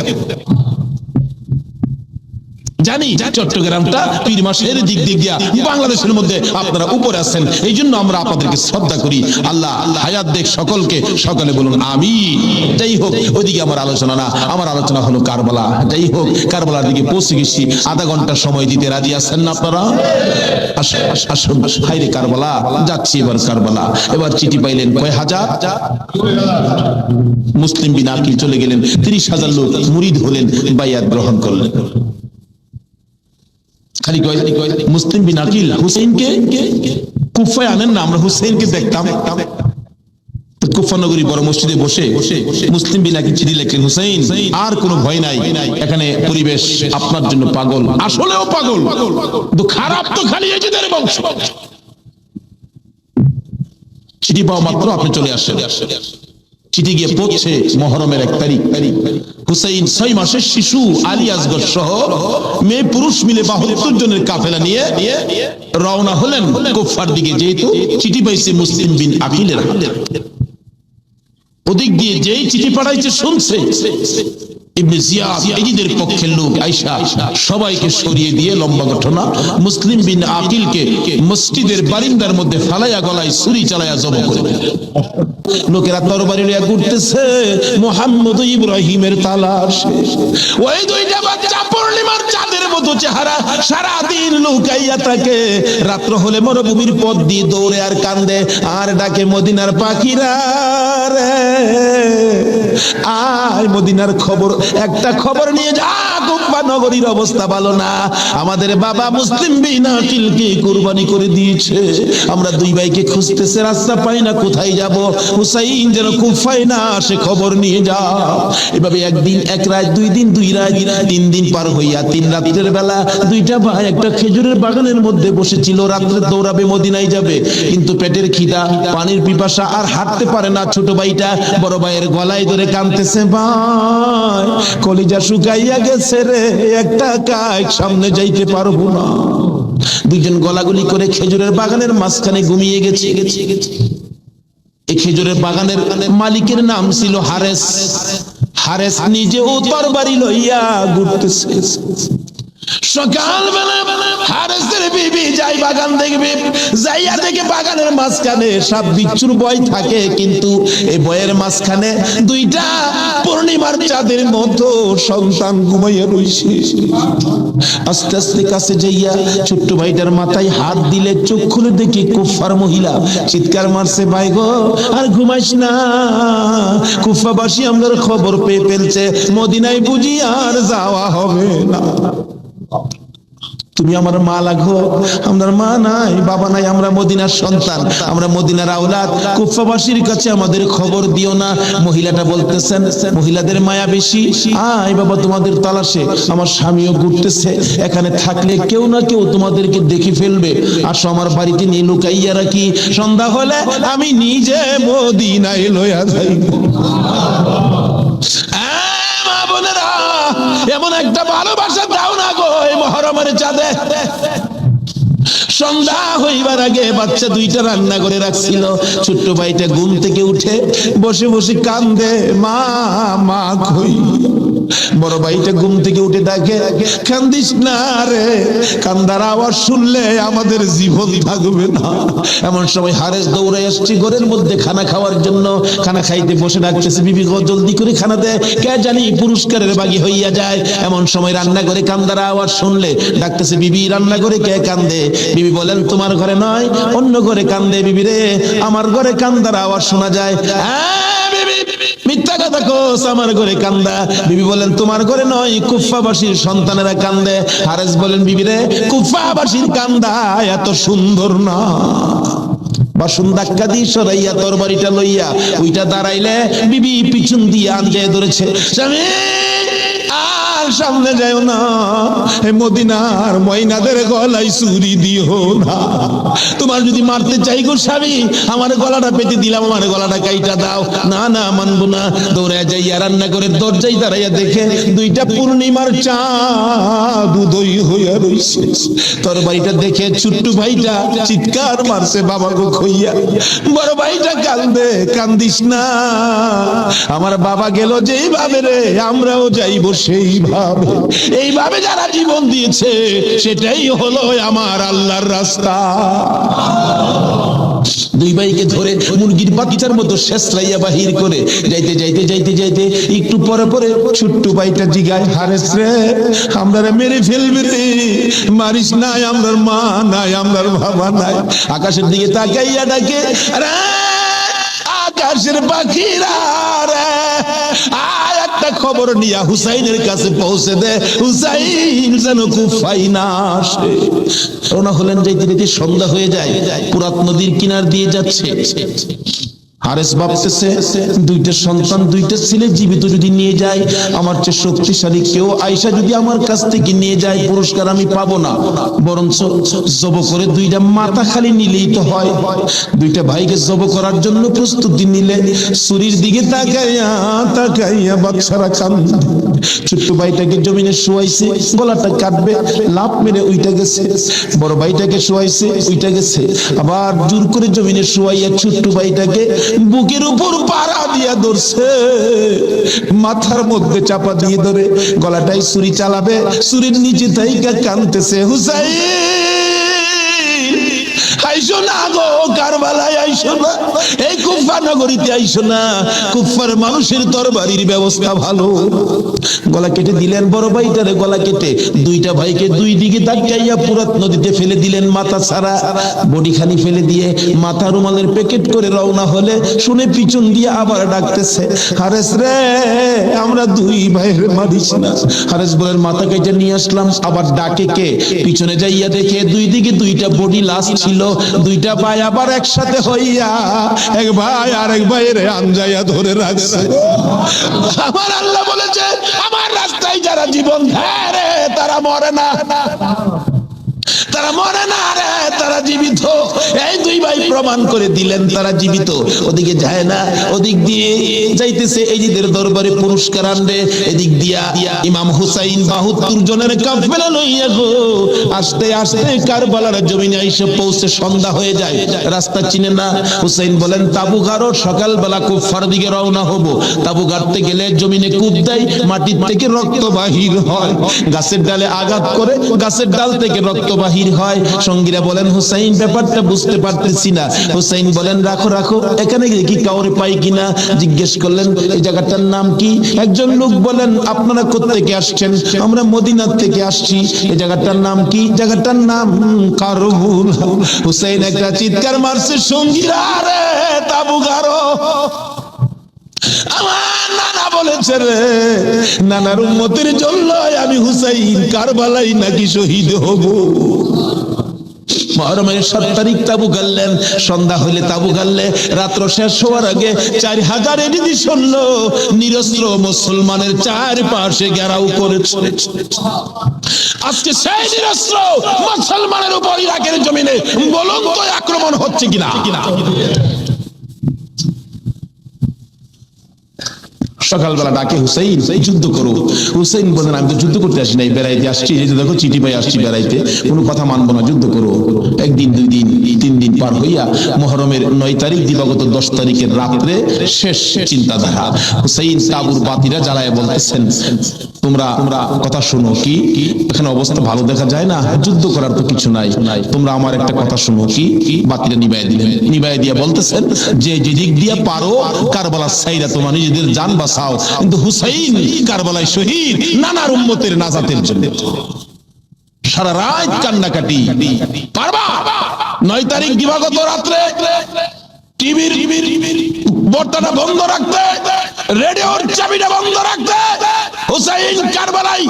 জানি চট্টগ্রামটা পীর মাসের দিক দিয়া বাংলাদেশের মধ্যে আপনারা উপরে আছেন, এই জন্য আমরা আপনাদেরকে শ্রদ্ধা করি। আল্লাহ হায়াত দেখ সকলকে, সকলে বলুন আমিন। যাই হোক ওইদিকে আমার আলোচনা না, আমার আলোচনা হলো কারবালা। যাই হোক কারবালার দিকে পৌঁছে গেছি, আধা ঘন্টা সময় দিতে রাজি আছেন না আপনারা? আসুন হাইরে কারবালা যাচ্ছি এবার কারবালা। এবার চিঠি পাইলেন কয় হাজার, মুসলিম বিন আকিল চলে গেলেন, 30,000 লোক মুরিদ হলেন, বাইয়াত গ্রহণ করলেন। খালি মুসলিম বিন আকিল হুসেইনকে কুফায় আনেন না, আমরা হুসেইনকে দেখতাম কুফা নগরী বড় মসজিদে বসে মুসলিম বিন আকিল চিঠি লেখেন, হুসেইন আর কোনো ভয় নাই, এখানে পরিবেশ আপনার জন্য পাগল, আসলেও পাগল, কিন্তু খারাপ তো খালি এদের বংশ। চিঠি পাওয়া মাত্র আপনি চলে আসেন। চিঠি গিয়ে পৌঁছে মুহররমের 1 তারিখ। হুসাইন 6 মাসের শিশু আলী আসগর সহ মেয়ে পুরুষ মিলে 72 জনের কাফেলা নিয়ে রওনা হলেন কুফার দিকে, যেহেতু চিঠি পাইছে মুসলিম বিন আকিলের হাতে। ওদিক দিয়ে যেই চিঠি পাঠাইছে শুনছে ইবনে জিয়াদ এজিদের পক্ষের লোক আয়েশা সবাইকে সরিয়ে দিয়ে, লম্বা ঘটনা, মুসলিম বিন আকিলকে মসজিদের বারিন্দার মধ্যে ফালাইয়া গলায় ছুরি চালাইয়া জবাই করে দিল। লোকেরা তরবারি নিয়ে ঘুরতেছে, মুহাম্মদ ইব্রাহিমের তালাশ। ওই দুইটা বাচ্চা পূর্ণিমার চাঁদের মতো চেহারা, সারা দিন লুকাইয়া থাকে, রাত্র হলে মরুভূমির পথ দিয়ে দৌড়ে আর কান্দে আর ডাকে মদিনার পাখিরা রে আয় মদিনার খবর, একটা খবর নিয়ে যা, কুফা নগরীর অবস্থা ভালো না, আমাদের বাবা মুসলিম বিন আকিলকে কুরবানি করে দিয়েছে, আমরা দুই ভাইকে খুঁজতেছে, রাস্তা পাই না, কোথায় যাব, হুসাইন যেন কুফায় না আসে খবর নিয়ে যাও। এভাবে একদিন এক রাত, 2 দিন 2 রাত, 3 দিন পার হইয়া 3 রাতের বেলা দুইটা ভাই একটা খেজুরের বাগানের মধ্যে বসেছিল, রাত্রে দৌড়াবে মদিনায় যাবে, কিন্তু পেটের খিদা, পানির পিপাসা, আর হাঁটতে পারে না। ছোট ভাইটা বড় ভাইয়ের গলায় ধরে কাঁদতেছে, ভাই কলিজা শুকাইয়া গেছে রে, একটা কাজ সামনে যাইতে পারবো না। দুইজন গলাগুলি করে খেজুরের বাগানের মাঝখানে ঘুমিয়ে গেছে। এই খেজুরের বাগানের মালিকের নাম ছিল হারেস। হারেস নিজেও তরবারি লইয়া ঘুরতেছে, সকালবেলা হারেসের বিবি যাই বাগান দেখবে, যাইয়া দেখে বাগানের মাঝখানে সব বিচ্ছুর বয় থাকে, কিন্তু এই বয়ের মাঝখানে দুইটা পূর্ণিমার চাঁদের মতো সন্তান ঘুমাইয়া রইছে। আস্তে আস্তে কাছে যাইয়া ছোট্ট ভাইটার মাথায় হাত দিলে চোখ খুলে দেখি কুফার মহিলা চিৎকার মারছে, ভাই গো আর ঘুমাইস না, কুফাবাসী আমাদের খবর পেয়ে ফেলছে, মদিনায় বুঝি আর যাওয়া হবে না। তুমি আমার মা লাগো, আমার মা নাই, বাবা নাই, আমরা মদিনার সন্তান, আমরা মদিনার আওলাদ, কুফাবাসীর কাছে আমাদের খবর দিও না। মহিলাটা বলতেছেন, মহিলাদের মায়া বেশি, আয় বাবা তোমাদের তালাশে আমার স্বামীও ঘুরতেছে, এখানে থাকলে কেউ না কেউ তোমাদেরকে দেখে ফেলবে, আসো আমার বাড়িতে নিয়ে লুকাইয়া রাখি, সন্ধ্যা হলে আমি নিজে মদিনায় লইয়া যাইব। এমন একটা ভালোবাসা দাও না গো এই মহরমের চাঁদে। সন্ধ্যা হইবার আগে বাচ্চা দুইটা রান্না করে রাখছিল, ছোট্ট ভাইটা ঘুম থেকে উঠে বসে বসে কান্দে, মা মা কই। বড় ভাইটা ঘুম থেকে উঠে ডাকে, কান্দিস না রে, কান্দার আওয়াজ শুনলে আমাদের জীবন থাকবে না। এমন সময় হারেস দৌড়ে আসছে ঘরের মধ্যে খানা খাওয়ার জন্য, খানা খাইতে বসে ডাকতেছে, বিবি গো জলদি করে খানা দে, কে জানি পুরস্কারের বাগি হইয়া যায়। এমন সময় রান্না করে কান্দার আওয়াজ শুনলে ডাকতেছে, বিবি রান্না করে কে কান্দে? বিবি বলেন, তোমার ঘরে নয়, অন্য ঘরে কান্দে। বিবি রে, আমার ঘরে কান্দার আওয়াজ শোনা যায়। মিথ্যা কথা কোস, আমার ঘরে কান্দা। বিবি বলেন, তোমার ঘরে নয়, কুফাবাসীর সন্তানেরা কান্দে। হারেস বলেন, বিবি রে, কুফাবাসীর কান্দা এত সুন্দর না। বাসন ধাক্কা দিয়ে সরাইয়া তরবারিটা লইয়া ওইটা দাঁড়াইলে বিবি পিছন দিয়ে আঞ্জায় ধরেছে, স্বামী আর সামনে যাও না, মদিনার ময়নাদের গলায় ছুরি দিও না। তোমার যদি মারতে চাই গো স্বামী, আমার গলাটা পেতে দিলাম, আমার গলাটা কাইটা দাও। না না, মানবো না। দৌড়ে যাইয়া রান্না করে দরজায় দাঁড়াইয়া দেখে দুইটা পূর্ণিমার চাঁদ উদয় হইয়া রইছে। তরবারিটা দেখে ছোট্ট ভাইটা চিৎকার মারছে, বাবা গো কইয়া। বড় ভাইটা কান্দে, কান্দিস না, আমার বাবা গেল যেইভাবে রে, আমরাও যাইব সেইভাবে। এইভাবে যারা জীবন দিয়েছে সেটাই হলো আমার আল্লাহর রাস্তা। দুই ভাইকে ধরে মুরগির বাচ্চার মতো শেষরাইয়া বাহির করে যাইতে যাইতে যাইতে যাইতে একটু পরে পরে ছোট্ট ভাইটা জিগায়, হারেস রে, আমরা মেরে ফেলবে রে, মারিস নাই, আমরার মা নাই, আমরার বাবা নাই। আকাশের দিকে তাকাইয়া ডাকে, আরে আকাশের পাখিরা রে, আর একটা খবর নিয়া হুসাইনের কাছে পৌঁছে দে, হুসাইন যেন কুফায় না আসে। রওনা হলেন, যাইতে যাইতে সন্ধ্যা হয়ে যায়, পুরাত নদীর কিনার দিয়ে যাচ্ছে। হারেস ভাবতেছে, দুইটা সন্তান, দুইটা ছেলে জীবিত যদি নিয়ে যায়, আমার চেয়ে শক্তিশালী কেউ আয়সা যদি আমার কাছ থেকে নিয়ে যায়, পুরস্কার আমি পাবো না, বরঞ্চ জব করে দুইটা মাথা খালি নিলেই তো হয়। দুইটা ভাইকে জব করার জন্য প্রস্তুতি নিলে ছুরির দিকে তাকাইয়া তাকাইয়া বাচ্চারা কান্দে। ছোট্ট ভাইটাকে জমিনে শোয়াইছে, গলাটা কাটবে, লাফ মেরে উইটা গেছে। বড় ভাইটাকে শোয়াইছে, উইটা গেছে। আবার জোর করে জমিনে শোয়াইয়া ছোট্ট ভাইটাকে বুকের উপর পাড়া দিয়া ধরছে, মাথার মধ্যে চাপা দিয়ে ধরে গলাটাই ছুরি চালাবে, ছুরির নিচে থাইকা কাঁদতেছে, হুসাইন আইসো না গো, কারবালায় আইসো না, এই কুফা নগরীতে আইসো না, কুফার মানুষের তরবারির ব্যবস্থা ভালো। গলা কেটে দিলেন বড় ভাইটারে, গলা কেটে দুইটা ভাইকে দুই দিকে ধাক্কাইয়া পুরাত নদীতে ফেলে দিলেন, মাথা ছাড়া, বডি খালি ফেলে দিয়ে মাথা রুমালের প্যাকেট করে রওনা হলে শুনে পিছন দিয়ে আবার ডাকতেছে, হারেস রে, আমরা দুই ভাইয়ের মারিস না। হারেস বলেন, মাথা কেটে নিয়ে আসলাম। আবার ডাকে কে? পিছনে যাইয়া দেখে দুই দিকে দুইটা বডি লাশ ছিল, দুইটা ভাই আবার একসাথে হইয়া এক ভাই আরেক ভাইয়ের আঞ্জাইয়া ধরে রাখছে। আমার আল্লাহ বলেছে, আমার রাস্তায় যারা জীবন ধারে তারা মরে না, তারা তারা মরে না রে, তারা জীবিত। এই দুই ভাই প্রমাণ করে দিলেন তারা জীবিত। ওদিকে যায় না, ওদিক দিয়ে যাইতেছে এজিদের দরবারে পুরস্কার আনবে। এদিক দিয়া ইমাম হুসাইন ৭২ জনের কাফেলা লইয়া গো আস্তে আস্তে কারবালার জমিনে এসে পৌঁছে সন্ধ্যা হয়ে যায়। রাস্তা চিনে না। হুসাইন বলেন তাবু গাড়ো, সকালবেলা কুফার দিকে রওনা হব। তাবু গাড়তে গেলে জমিনে কূপ দেয়, মাটির থেকে রক্ত বাহির হয়। গাছের ডালে আঘাত করে গাছের ডাল থেকে রক্ত বাহির হয়। সঙ্গীরা বলেন হুসাইন ব্যাপারটা বুঝতে পারতেছি না। হুসাইন বলেন রাখো রাখো, এখানে কি কাউরে পাই কিনা জিজ্ঞেস করলেন এই জায়গাটার নাম কি। একজন লোক বলেন আপনারা কোথা থেকে আসছেন? আমরা মদিনা থেকে আসছি। এই জায়গাটার নাম কি? জায়গাটার নাম কারবুল। হুসাইন একটা চিৎকার মারছে, সঙ্গীরা রে তাবু গাড়ো। আমার নানা বলেছে রে, নানার উম্মতের জন্য আমি হুসাইন কারবালাই নাকি শহীদ হব। মুহররমের ৭ তারিখ তাবু গাড়লেন। সন্ধ্যা হইলে তাবু গাড়লে রাত্র শেষ হওয়ার আগে ৪,০০০ এডিদি শুনল নিরস্ত্র মুসলমানের চারপাশে ঘেরাও করেছে। আজকে সেই নিরস্ত্র মুসলমানের উপর ইরাকের জমিনে বলুন তো আক্রমণ হচ্ছে কিনা? সকালবেলা ডাকে হুসাইন যুদ্ধ করো। হুসাইন বলেন আমি তো যুদ্ধ করতে আসি নাই, বেড়াইতে আসছি। এই যে দেখো চিঠি পাই আসছি বেড়াইতে, কোনো কথা মানবো না, যুদ্ধ করো। একদিন 2 দিন 3 দিন পার হইয়া মুহররমের 9 তারিখ দিবাগত 10 তারিখের রাত্রে শেষ চিন্তাধারা। হুসাইন তাবুর বাতিরা জ্বালায় বলতেছেন তোমরা কথা শোনো। কি এখানে অবস্থা ভালো দেখা যায় না, যুদ্ধ করার তো কিছু নাই, তোমরা আমার একটা কথা শোনো। কি বাতিরা নিবাই দিলেন। নিবাই দিয়া বলতেছেন যে যেদিক দিয়া পারো কারবালার সাইরা তোমার নিজেদের জান বাঁচাও, কিন্তু হুসাইন কারবালায় শহীদ নানার উম্মতের নাজাতের জন্য। সারা রাত কান্নাকাটি। পারবা 9 তারিখ দিবাগত রাত্রে টিভির বর্তাটা বন্ধ রাখতে, রেডিওর চাবিটা বন্ধ রাখতে, হুসাইন কারবালায়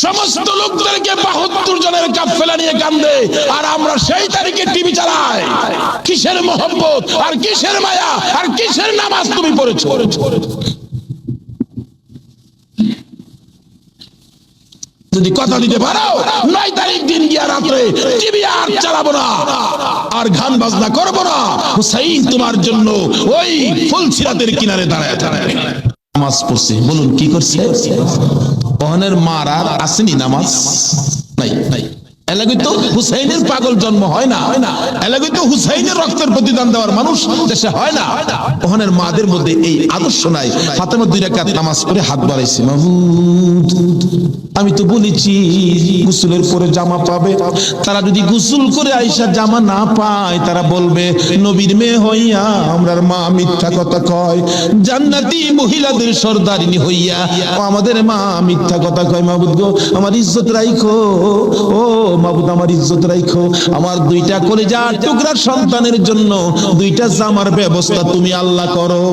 সমস্ত লোকদেরকে ৭২ জনের কাফেলা নিয়ে কান্দে। আর আমরা সেই তারিখে টিভি চালাই। কিসের মোহব্বত আর কিসের মায়া আর কিসের নামাজ তুমি পড়েছো? যদি কথা দিতে পারো 9 তারিখ দিন গিয়া রাত্রে টিভি আর চালাবো না, আর গান বাজনা করবো না। হুসাইন তোমার জন্য ওই ফুলসিরাতের কিনারে দাঁড়ায় নামাজ পড়ছে। বলুন কি করছে? ওহনের মার আর আসেনি নামাজ নাই। এলাকায় তো হুসাইনের পাগল জন্ম হয় না, এলাকায় তো হুসাইনের রক্তের প্রতিদান দেওয়ার মানুষ দেশে হয় না। ওহনের মাদের মধ্যে এই আদর্শ নাই। ফাতেমা 2 রাকাত নামাজ পড়ে হাত বাড়াইছে, মাহমুদ আমি তো বলেছি গোসলের পরে জামা পাবে। তারা যদি গোসল করে আইসা জামা না পায় তারা বলবে নবীর মেয়ে হইয়া আমরার মা মিথ্যা কথা কয়, জান্নাতি মহিলাদের সর্দারিনী হইয়া আমাদের মা মিথ্যা কথা কয়। মাহবুদ গো আমার ইজ্জত রাখো, ও মাহবুদ আমার ইজ্জত রাখো। আমার 2টা কলিজার টুকরার সন্তানের জন্য 2টা জামার ব্যবস্থা তুমি আল্লাহ করো।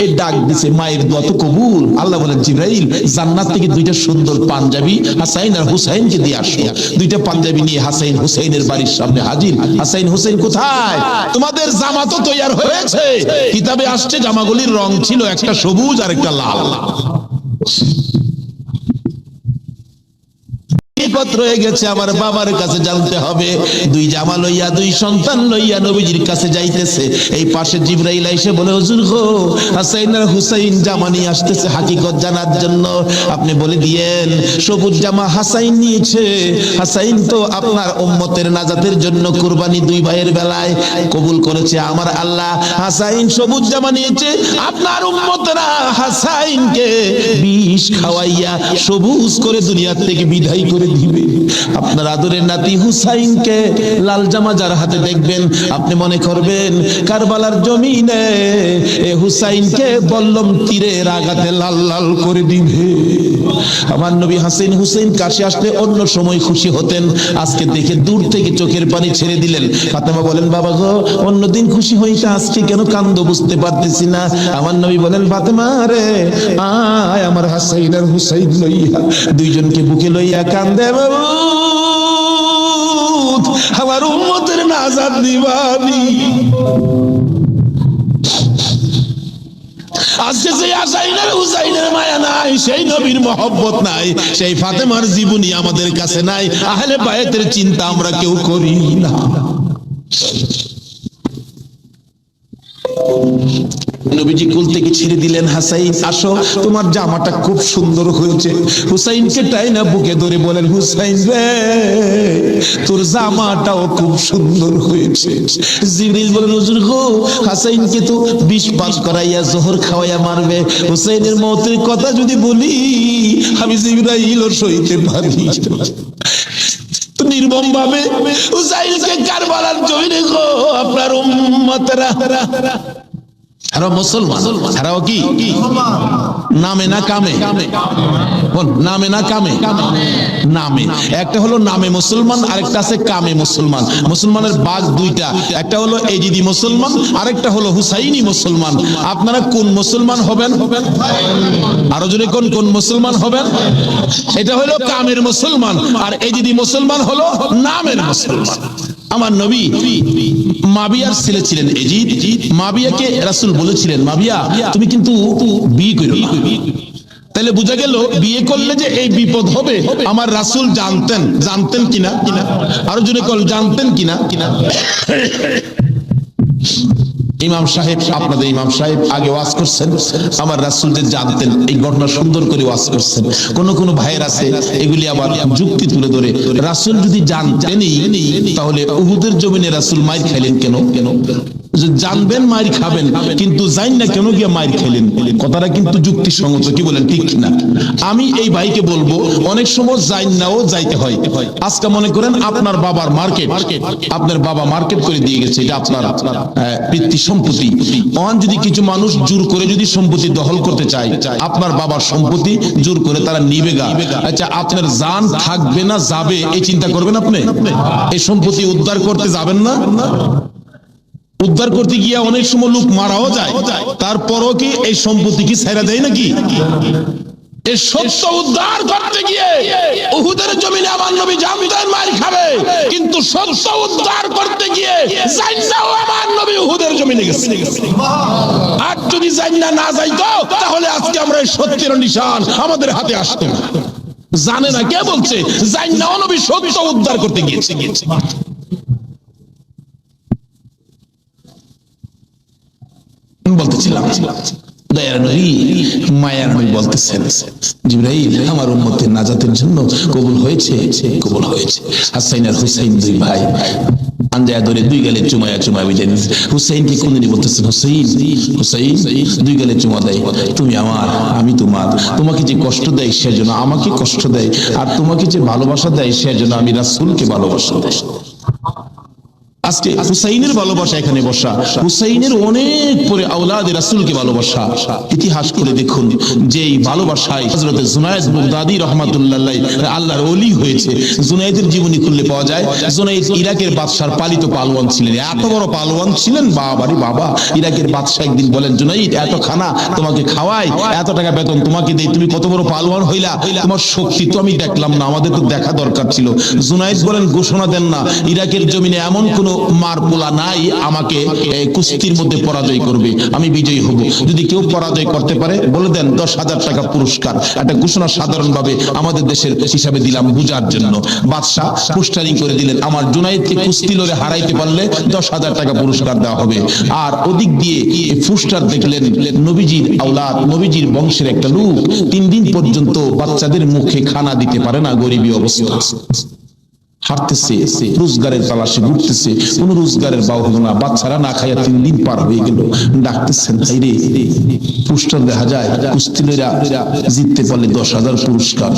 এই ডাক দিছে, মায়ের দোয়া তো কবুল। আল্লাহ বলেন জিবরাইল জান্নাত থেকে 2টা সুন্দর পাঞ্জাবি হাসাইন আর হুসাইনকে দিয়ে আসো। 2টা পাঞ্জাবি নিয়ে হাসাইন হুসাইনের বাড়ির সামনে হাজির। হাসাইন হুসাইন কোথায়? তোমাদের জামা তো তৈয়ার হয়েছে। কিতাবে আসছে জামাগুলির রং ছিল একটা সবুজ আর একটা লাল। পত্র হয়ে গেছে, আমার বাবার কাছে জানতে হবে। 2 জামা লইয়া 2 সন্তান লইয়া নবীজির কাছে যাইতেছে। এই পাশে জিবরাইল এসে বলে হুজুর গো হাসাইন আর হুসাইন জামা নিয়ে আসতেছে হাকিকত জানার জন্য। আপনি বলে দিয়েন সবুজ জামা হাসাইন নিয়েছে। হাসাইন তো আপনার উম্মতের নাজাতের জন্য কুরবানি 2 ভাইয়ের বেলায় কবুল করেছে আমার আল্লাহ। হাসাইন সবুজ জামা নিয়েছে, আপনার উম্মতেরা হাসাইনকে বিষ খাওয়াইয়া সবুজ করে দুনিয়া থেকে বিদায় করে দিবে। আপনার আদরের নাতি হুসাইনকে লাল জামা যার হাতে দেখবেন আপনি মনে করবেন কারবালার জমিনে হুসাইনকে বল্লম তীরের আঘাতে লাল লাল করে দিবে। আমার নবী হাসাইন হুসাইন কাছে আসলে অন্য সময় খুশি হতেন, আজকে দেখে দূর থেকে চোখের পানি ছেড়ে দিলেন। ফাতেমা বলেন বাবা গো অন্যদিন খুশি হইতে আজকে কেন কান্দো বুঝতে পারতেছি না। আমার নবী বলেন ফাতেমা রে আয় আমার হাসাইন আর হুসাইন লইয়া 2 জনকে বুকে লইয়া কান্দে আমার উম্মতের নাজাত দিবানি। আজকে যে হাসাইন আর হুসাইনের মায়া নাই, নাই, সেই নবীর মহব্বত নাই, সেই ফাতেমার জীবনী আমাদের কাছে নাই, আহলে বায়াতের চিন্তা আমরা কেউ করি না। নবীজি কুল থেকে ছেড়ে দিলেন, হাসাইন আসো, তোমার জামাটা খুব সুন্দর হয়েছে। হুসাইনকে টাইনা বুকে ধরে বলেন, হুসাইন রে তোর জামাটাও খুব সুন্দর হয়েছে। জিবরিল বলেন, হুজুর গো, হাসাইনকে তো বিষ পান করাইয়া জোহর খাওয়াইয়া মারবে, হুসাইনের মওতের কথা যদি বলি আমি জিবরাইলও সইতে পারি। নির্মম ভাবে হুসাইনকে কারবালার জমিনে গো আপনার উম্মতরা, এরা মুসলমান, এরাও কি নামে না কামে? বল, নামে না কামে? নামে। একটা হলো নামে মুসলমান, আরেকটা আছে কামে মুসলমান। মুসলমানের ভাগ দুইটা, একটা হলো এজিদি মুসলমান, আরেকটা হলো হুসাইনি মুসলমান। আপনারা কোন মুসলমান হবেন? আরো জোরে কোন কোন মুসলমান হবেন? এটা হলো কামের মুসলমান, আর এজিদি মুসলমান হলো নামের মুসলমান। আমার নবী মাবিয়ার ছেলে ছিলেন এজিদ। মাবিয়াকে রাসূল বলেছিলেন, মাবিয়া তুমি কিন্তু বিয়ে করো না। তাহলে বোঝা গেল বিয়ে করলে যে এই বিপদ হবে আমার রাসূল জানতেন। জানতেন কিনা? আরো জোরে কল, জানতেন কিনা? ইমাম সাহেব, আপনাদের ইমাম সাহেব আগে ওয়াজ করছেন, আমার রাসূল যে জানতেন, এই ঘটনা সুন্দর করে ওয়াজ করছেন। কোন কোন ভাইয়ের আছে এগুলি আবার যুক্তি তুলে ধরে, রাসূল যদি জানতেনই তাহলে উহুদের জমিনে রাসূল মাইর খাইলেন কেন? জানবেন মাইর খাবেন, কিন্তু জান না কেন গিয়ে মাইর খাইলেন? কথাটা কিন্তু যুক্তিসঙ্গত, কি বলেন, ঠিক না? আমি এই ভাইকে বলবো, অনেক সময় জান নাও যাইতে হয়। আজকে মনে করেন আপনার বাবার মার্কেট, আপনার বাবা মার্কেট করে দিয়ে গেছে, এটা আপনার পিতৃ সম্পত্তি। অন যদি কিছু মানুষ জোর করে যদি সম্পত্তি দখল করতে চায়, আপনার বাবার সম্পত্তি জোর করে তারা নিবে গা, আচ্ছা আপনার জান থাকবে না যাবে এই চিন্তা করবেন আপনি? এই সম্পত্তি উদ্ধার করতে যাবেন না? উদ্ধার করতে গিয়ে অনেক সময় লোক মারাও যায়, তারপরও কি এই সম্পত্তি কি ছেড়ে দেয় নাকি? এই সত্য উদ্ধার করতে গিয়ে উহুদের জমিনে আমার নবী জানতেন মার খাবে, কিন্তু সত্য উদ্ধার করতে গিয়ে জান্নাও আমার নবী উহুদের জমিনে গেছে। আর যদি জান্না না যাইতো তাহলে আজকে আমরা এই সত্যের নিশান আমাদের হাতে আসতো না। জানে না, কে বলছে? জান্নাও নবী সত্য উদ্ধার করতে গিয়েছে। বলতেছিলাম দয়ার নবী, মায়ার নবী বলতেছেন, জিবরাইল আমার উম্মতের নাজাতের জন্য কবুল হয়েছে, কবুল হয়েছে। হাসাইন আর হুসাইন দুই ভাই আঞ্জায়া ধরে দুই গালে চুমায়া বিজাই দিয়েছে। হুসাইনকে কোনদিনই বলতেছেন, হুসাইন হুসাইন, দুই গালে চুমা দেয়, তুমি আমার আমি তোমার। তোমাকে যে কষ্ট দেয় সেজন্য আমাকে কষ্ট দেয়, আর তোমাকে যে ভালোবাসা দেয় সেজন্য আমি রাসূলকে ভালোবাসা দেয়। আজকে হুসাইনের ভালোবাসা এখানে বসা, হুসাইনের অনেক পরে আওলাদে রাসূলকে ভালোবাসা। ইতিহাস করে দেখুন যে এই ভালোবাসায় হযরত জুনায়েদ বাগদাদী রাহমাতুল্লাহ আলাইহি আল্লাহর ওলি হয়েছে। জুনায়েদের জীবনী খুললে পাওয়া যায়, জুনায়েদ ইরাকের বাদশার পালিত পালোয়ান ছিলেন। এত বড় পালোয়ান ছিলেন, বাবারে বাবা। ইরাকের বাদশা একদিন বলেন, জুনায়েদ এত খানা তোমাকে খাওয়াই, এত টাকা বেতন তোমাকে দেই, তুমি কত বড় পালোয়ান হইলা, তোমার শক্তি তো আমি দেখলাম না, আমাদের তো দেখা দরকার ছিল। জুনায়েদ বলেন, ঘোষণা দেন না, ইরাকের জমিনে এমন কোন মারপোলা নাই আমাকে কুস্তির মধ্যে পরাজয় করবে, আমি বিজয়ী হব। যদি কেউ পরাজয় করতে পারে বলে দেন 10,000 টাকা পুরস্কার। একটা ঘোষণা সাধারণভাবে আমাদের দেশের হিসাবে দিলাম বুঝার জন্য। বাদশা পোস্টারিং করে দিলেন, আমার জুনায়েদকে কুস্তি লড়ে হারাইতে পারলে 10,000 টাকা পুরস্কার দেওয়া হবে। আর ওদিক দিয়ে পোস্টার দেখলেন নবীজির আওলাদ, নবীজির বংশের একটা লোক 3 দিন পর্যন্ত বাচ্চাদের মুখে খানা দিতে পারে না, গরিবী অবস্থা, হাঁটতেছে, রোজগারের তালাশে ঘুরতেছে, কোন রোজগারের বাউ হলো না, বাচ্চারা না খাইয়া 3 দিন পার হয়ে গেল। ডাকতেছেন, রে পোস্টার দেখা যায় কুস্তি লইরা জিততে পারলে 10,000 পুরস্কার,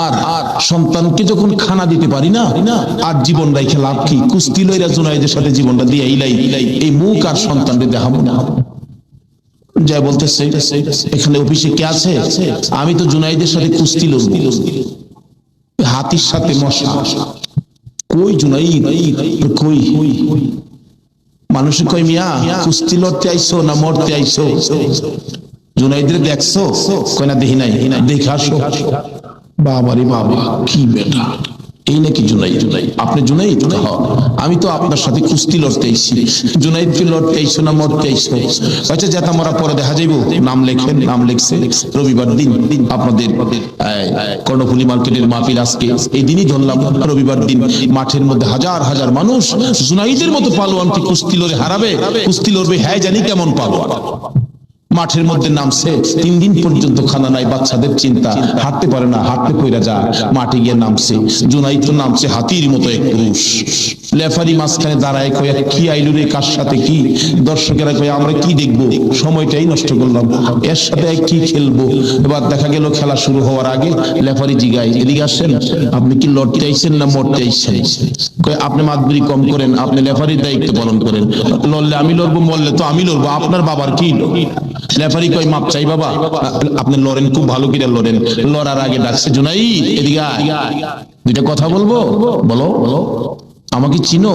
আর সন্তানকে যখন খানা দিতে পারি না, আর জীবন রাইখে লাভ কি? কুস্তি লইরা জুনায়েদের সাথে জীবনটা দিয়ে ইলাই এই মুখ আর সন্তানকে দেখাবো না। যাই বলতেছে, এখানে অফিসে কে আছে? আমি তো জুনায়েদের সাথে কুস্তি লড়ব। হাতির সাথে মশা, কই জুনাইদ কই? মানুষে কই, মিয়া কুস্তি লড়তে আইছো না মরতে আইছো? জুনাইদের দেখছো? কই না, দেখি নাই। দেখে আসো। বাবারে বাবা, কি বেটা! এই নাকি জুনাইদ? আপনি জুনাইদ? আমি তো আপনার সাথে কুস্তি লড়তে আইছি। জুনাইদ কি লড়তে আইছো না মরতে আইছো? আচ্ছা যেটা মরা পরে দেখা যাইব। নাম লেখেন। নাম লিখছে রবিবার দিন আপনাদের কর্ণফুলী মার্কেটের মাহফিল আজকে এই দিনই ধরলাম। রবিবার দিন মাঠের মধ্যে হাজার হাজার মানুষ জুনাইদের মতো পালোয়ানকে কুস্তি লড়ে হারাবে। কুস্তি লড়বে হ্যাঁ জানি কেমন পালোয়ান। মাঠের মধ্যে নামছে, 3 দিন পর্যন্ত খানা নাই, বাচ্চাদের চিন্তা, হাঁটতে পারে না, হাঁটতে কইরা যায়, মাঠে গিয়ে নামছে। জুনাইদ তো নামছে হাতির মতো এক পুরুষ। লেফারি মাঝখানে দাঁড়ায় কয় কি আইলু রে, কার সাথে কি? দর্শকেরা কয় আমরা কি দেখবো, সময়টাই নষ্ট করলাম, এর সাথে কি খেলবো। এবার দেখা গেল খেলা শুরু হওয়ার আগে লেফারি জিগায় এদিকে আসেন, আপনি কি লড়তে আইছেন না মরতে আইছেন? কয় আপনি মাতবুরি কম করেন, আপনি লেফারির দায়িত্ব পালন করেন। লড়লে আমি লড়বো, মরলে তো আমি লড়বো, আপনার বাবার কি? লেফারি কয় মাপ চাই বাবা, আপনি লড়েন, খুব ভালো করে লড়েন। লড়ার আগে ডাকছে জুনাইদ এদিকে আয়, দুইটা কথা বলবো, বলো বলো। আমাকে চিনো?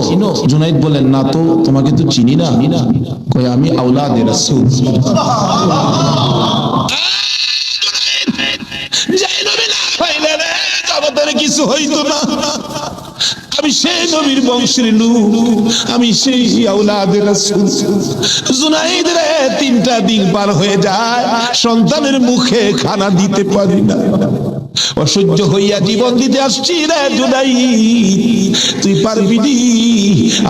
জুনাইদ বলেন না তো, তোমাকে তো চিনি না। কয় আমি আওলাদে রাসূল। কিছু হইতো না, আমি সেই নবীর বংশের লোক, আমি সেই আওলাদে রাসূল। জুনাইদ রে 3টা দিন পার হয়ে যায়, সন্তানের মুখে খানা দিতে পারি না, অসহ্য হইয়া জীবন দিতে আসছি রে জুনাইদ, তুই পারবি নি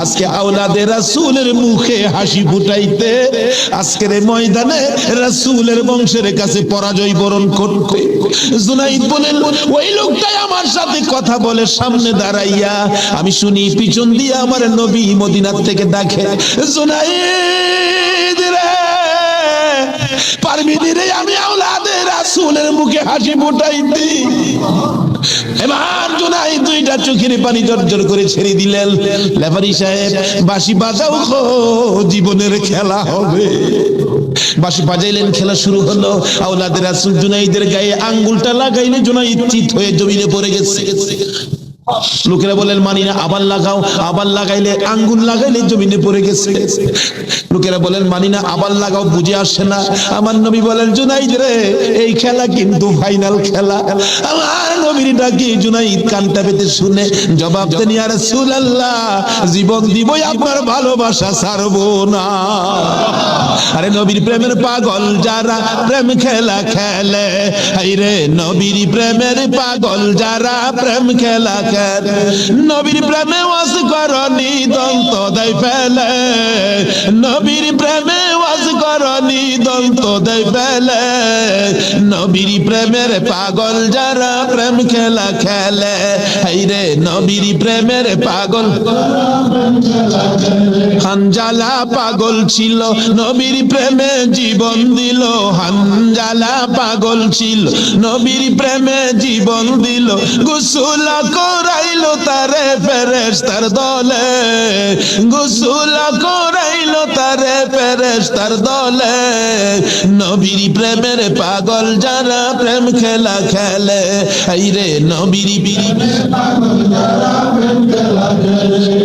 আজকে আওলাদে রাসূলের মুখে হাসি ফুটাইতে, আজকের এই ময়দানে রাসূলের বংশের কাছে পরাজয় বরণ করতে? জুনাইদ বলেন ওই লোকটাই আমার সাথে কথা বলে সামনে দাঁড়াইয়া, আমি শুনি পিছন দিয়ে আমার নবী মদিনার থেকে ডাকে, জুনাইদ রে পারবি রে আমি আওলাদে রাসূলের মুখে হাসি ফুটাইতে? এবার জুনাইদ 2টা চোখের পানি জর্জর করে ছেড়ে দিলেন। লেফারি সাহেব বাঁশি বাজাও, জীবনের খেলা হবে। বাঁশি বাজাইলেন, খেলা শুরু হলো। আওলাদে রাসূল জুনাইদের গায়ে আঙ্গুলটা লাগাইলে জুনাইদ চিত হয়ে জমিনে পড়ে গেছে। লোকেরা বলেন মানি না, আবার লাগাও, আবার লাগাইলে আঙ্গুল লাগাইলে জমিনে পড়ে গেছে। লোকেরা বলেন মানি না, আবার লাগাও, বুঝে আসে না। আমার নবী বলেন জুনাইদ রে এই খেলা কিন্তু ফাইনাল খেলা। আমার নবীর ডাকি জুনাইদ কানটা পেতে শুনে জবাব দেন ইয়া রাসূলুল্লাহ, জীবন দিবই আপনার ভালোবাসা ছাড়বো না। আরে নবীর প্রেমের পাগল যারা প্রেম খেলা খেলে, হাইরে নবীর প্রেমের পাগল যারা প্রেম খেলা খেলে, নবীর প্রেমে ওয়াজ করনি দন্ত দেয় ফেলে, নবীর প্রেমে ওয়াজ করনি দন্ত দেয় ফেলে, নবীর প্রেমের পাগল যারা প্রেম খেলা খেলে, হাইরে নবীর প্রেমের পাগল। হানজালা পাগল ছিল নবীর প্রেমে জীবন দিল, হানজালা পাগল ছিল নবীর প্রেমে জীবন দিল, গোসল করাইলো তারে ফেরেশতার দলে, গোসল করাইলো তারে ফেরেশতার দলে, নবীর প্রেমের পাগল যারা প্রেম খেলা খেলে, হাইরে নবীর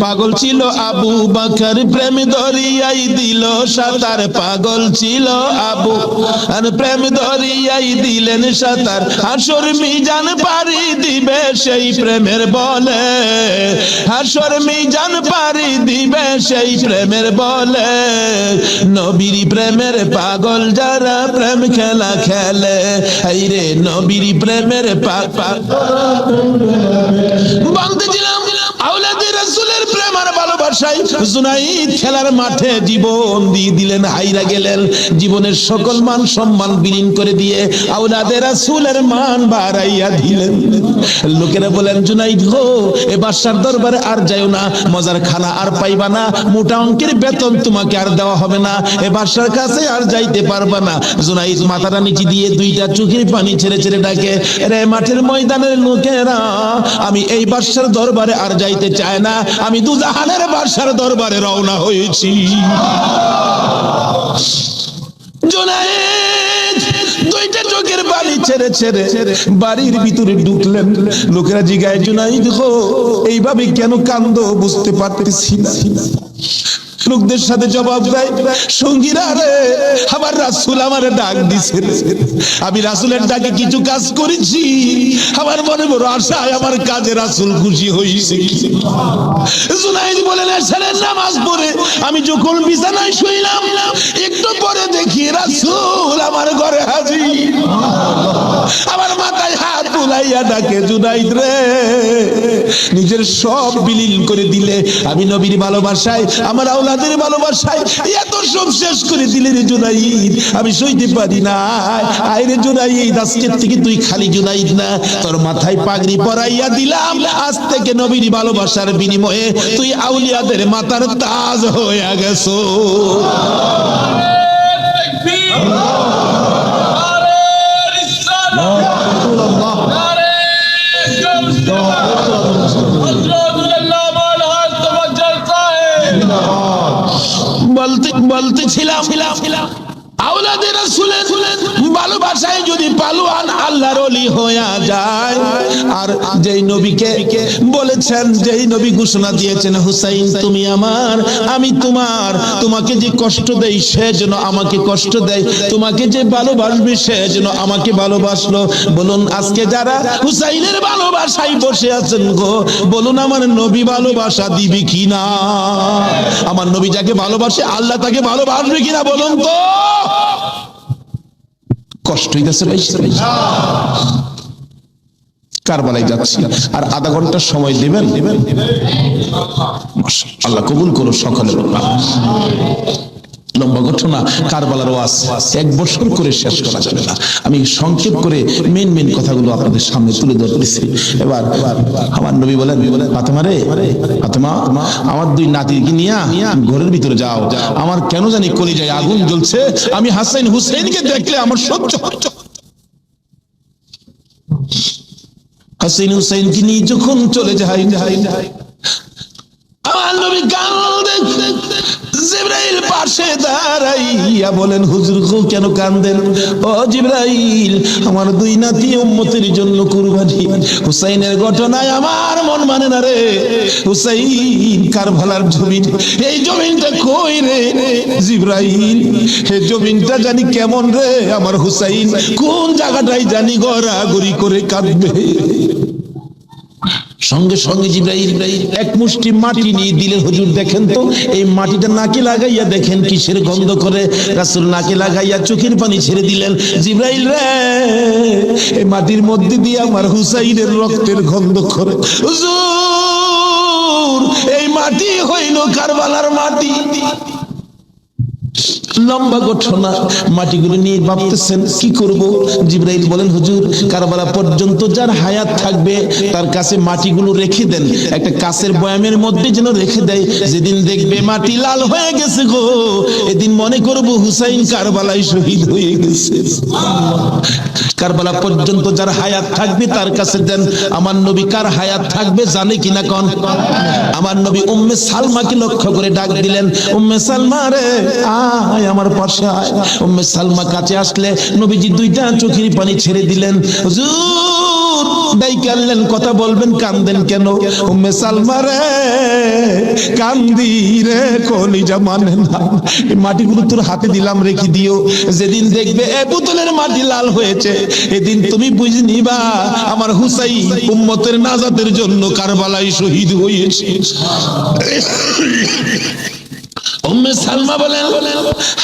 পাগল ছিল আবু বকর প্রেম দরিয়াই দিল সাঁতার, পাগল ছিল আবু আর প্রেম দরিয়াই দিলেন সাঁতার, হাসর মিজান পারি দিবে সেই প্রেমের বলে, হাসর মিজান পারি দিবে সেই প্রেমের বলে, নবীর প্রেমের পাগল যারা প্রেম খেলা খেলে, হাইরে নবীর প্রেমের বলতেছিলাম আওলাদে রাসূলের প্রেম আর ভালোবাসায় জুনাইদ খেলার মাঠে জীবন দিয়ে দিলেন, হাইরা গেলেন, জীবনের সকল মান সম্মান বিলীন করে দিয়ে আওলাদে রাসূলের মান বাড়াইয়া দিলেন। লোকেরা বলেন জুনাইদ গো এ বাদশার দরবারে আর যাইও না, মজার খানা আর পাইবা না, মোটা অঙ্কের বেতন তোমাকে আর দেওয়া হবে না, এ বাদশার কাছে আর যাইতে পারবা না। জুনাইদ মাথাটা নিচে দিয়ে 2টা চোখের পানি ছেড়ে ছেড়ে ডাকে, রে মাঠের ময়দানের লোকেরা আমি এই বাদশার দরবারে আর যাইতে চাই না, আমি দুজাহানের বাদশার দরবারে রওনা হয়েছি। জুনাইদ 2টা চোখের পানি ছেড়ে ছেড়ে বাড়ির ভিতরে ঢুকলেন। লোকেরা জিগায় জুনাইদ গো এইভাবে কেন কান্দো বুঝতে পারতেছি না। লোকদের সাথে জবাব দেয়, সঙ্গীরা রে আমার রাসূল আমারে ডাক দিছে, আমি রাসূলের ডাকে কিছু কাজ করেছি, আমার মনে বড় আশায় আমার কাজে রাসূল খুশি হইছে। জুনাইদ বলেন এশারের নামাজ পড়ে আমি যখন বিছানায় শুইলাম, একটু পরে দেখি রাসূল আমার ঘরে হাজির। আমার মাথায় হাত বুলাইয়া ডাকে, জুনাইদ রে নিজের সব বিলীন করে দিলে, আমি নবীর ভালোবাসায় আমার আওলাদের ভালোবাসায় এত সব শেষ করে দিলে রে জুনাইদ, আমি সইতে পারি না। আয় রে জুনাইদ, আজকের থেকে তুই খালি জুনাইদ না, তোর মাথায় পাগড়ি পরাইয়া দিলাম, আজ থেকে নবীর ভালোবাসার বিনিময়ে তুই আউলিয়াদের মাথার তাজ হয়ে গেছো। বলতেছিলাম আওলাদের রাসূলের ভালোবাসায় যদি পালোয়ান আল্লাহর ওলি হয়ে যায়, আর যেই নবীকে বলেছেন, যেই নবী ঘোষণা দিয়েছেন হুসাইন তুমি আমার আমি তোমার, তোমাকে যে কষ্ট দেই সে যেন আমাকে কষ্ট দেয়, তোমাকে যে ভালোবাসবে সে যেন আমাকে ভালোবাসলো। বলুন আজকে যারা হুসাইনের ভালোবাসায় বসে আছেন গো, বলুন আমার নবী ভালোবাসা দিবে কিনা? আমার নবী যাকে ভালোবাসে আল্লাহ তাকে ভালোবাসবে কিনা বলুন তো? কষ্ট হইতেছে ভাই, কারবালায় যাচ্ছি আর আধা ঘন্টা সময় দিবেন, আল্লাহ কবুল করো সকলের। লম্বা ঘটনা, কারবালার ওয়াজ এক বছর করে শেষ করা যাবে না, আমি সংক্ষেপ করে মেন কথাগুলো আপনাদের সামনে তুলে ধরতেছি। এবার আমার নবী বলেন, ফাতেমা রে ফাতেমা, আমার দুই নাতিকে নিয়ে ঘরের ভিতরে যাও, আমার কেন জানি কলিজায় আগুন জ্বলছে, আমি হাসান হুসেইনকে দেখলে আমার সহ্য হয়। হাসান হুসেইনকে নিয়ে যখন চলে যায়, আমার নবী কাঁদেন, জিবরাইল পাশে দাঁড়াইয়া বলেন হুজুর কেন কাঁদেন? ও জিবরাইল, আমার দুই নাতি উম্মতের জন্য কুরবানি, হুসাইনের ঘটনায় আমার মন মানে না রে। হুসাইন কারবালার জমিন, এই জমিনটা কই রে জিবরাইল? এই জমিনটা জানি কেমন রে, আমার হুসাইন কোন জায়গাটাই জানি গড়াগড়ি করে কাঁদবে। সঙ্গে সঙ্গে জিবরাইল এক মুষ্টি মাটি নিয়ে দিলেন, হুজুর দেখেন তো এই মাটিটা নাকে লাগাইয়া দেখেন কিসের গন্ধ করে। রাসূল নাকে লাগাইয়া চোখের পানি ছেড়ে দিলেন, জিবরাইল রে এই মাটির মধ্যে দিয়ে আমার হুসাইনের রক্তের গন্ধ করে। হুজুর এই মাটি হইল কারবালার মাটি। লম্বা ঘটনা, মাটিগুলো নিয়ে ভাবতেছেন কি করব। জিবরাইল বলেন হুজুর কারবালা পর্যন্ত যার হায়াত থাকবে তার কাছে মাটিগুলো রেখে দেন, একটা কাচের বয়ামের মধ্যে যেন রেখে দেয়, যেদিন দেখবে মাটি লাল হয়ে গেছে গো, এদিন মনে করব হুসাইন কারবালায় শহীদ হয়ে গেছে। কারবালা পর্যন্ত যার হায়াত থাকবে তার কাছে দেন। আমার নবী কার হায়াত থাকবে জানে কিনা কোন? আমার নবী উম্মে সালমাকে লক্ষ্য করে ডাক দিলেন, উম্মে সালমা রে আয় আমার পাশে আয়। উম্মে সালমা কাছে আসলে নবীজি দুইটা চোখের পানি ছেড়ে দিলেন। হুজুর ডাইকে আনলেন, কথা বলবেন, কান্দেন কেন? উম্মে সালমা রে কান্দি রে, কলিজা মানে না, এই মাটিগুলো তোর হাতে দিলাম রেখে দিও, যেদিন দেখবে এ বোতলের মাটি লাল হয়েছে এদিন তুমি বুঝে নিবা আমার হুসাইন উম্মতের নাজাতের জন্য কারবালায় শহীদ হয়েছে। উম্মে সালমা বলেন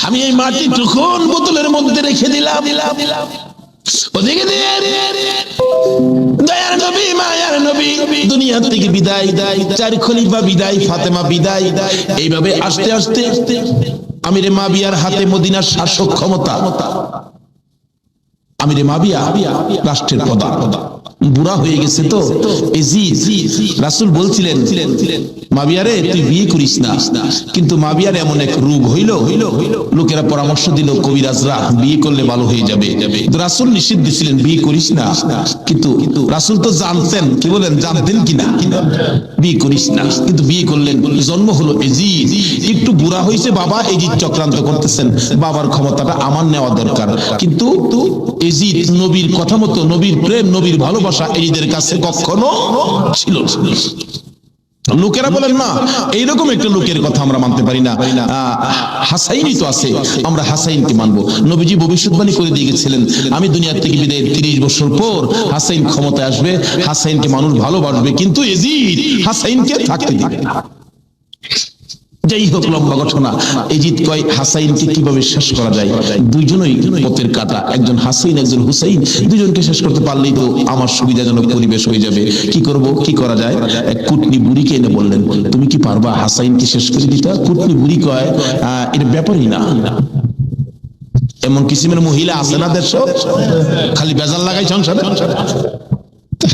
আমি এই মাটি তখন বোতলের মধ্যে রেখে দিলাম, ওদিকে দিয়ে দয়ার নবী মায়ার নবী দুনিয়া থেকে বিদায়, চার খলিফা বিদায়, ফাতেমা বিদায়, এইভাবে আস্তে আস্তে আমিরে মাবিয়ার হাতে মদিনার শাসক ক্ষমতা। আমিরে মাবিয়া রাষ্ট্রের প্রধান, বুড়া হয়ে গেছে তো এজিদ। রাসূল বলছিলেন মাবিয়ারে তুই বিয়ে করিস না, কিন্তু মাবিয়ার এমন এক রোগ হইল, লোকেরা পরামর্শ দিল কবিরাজরা বিয়ে করলে ভালো হয়ে যাবে, রাসূল নিষেধ দিছিলেন বিয়ে করিস না, কিন্তু রাসূল তো জানতেন, কি বলেন জানতেন কিনা বিয়ে করিস না, কিন্তু বিয়ে করলেন। জন্ম হলো এজিদ, একটু বুড়া হয়েছে বাবা, এজিদ চক্রান্ত করতেছেন, বাবার ক্ষমতাটা আমার নেওয়া দরকার। কিন্তু এজিদ নবীর কথা মতো, নবীর প্রেম নবীর ভালোবাসা এজিদের কাছে কখনো ছিল না। লোকেরা বলেন না, এইরকম একটা লোকের কথা আমরা মানতে পারি না, হাসাইনই তো আছে, আমরা হাসাইনকে মানবো। নবীজি ভবিষ্যৎবাণী করে দিয়ে গেছিলেন, আমি দুনিয়া থেকে বিদায়ের 30 বছর পর হাসাইন ক্ষমতায় আসবে, হাসাইনকে মানুষ ভালোবাসবে, কিন্তু এজিদ হাসাইনকে থাকতে দিবে না। যাই হোক, লম্বা ঘটনা। এজিদ কয় হাসাইনকে কিভাবে শেষ করা যায়, দুইজনই পথের কাটা, একজন হাসাইন একজন হুসাইন, দুজনকে শেষ করতে পারলেই তো আমার সুবিধাজনক পরিবেশ হয়ে যাবে। কি করব, কি করা যায়? এক কুটনি বুড়িকে এনে বললেন, তুমি কি পারবা হাসাইনকে শেষ করে দিতে? কুটনি বুড়ি কয়, এটা ব্যাপারই না। এমন কিসিমের মহিলা আছে না দেশ, খালি বেজাল লাগাই সংসারে।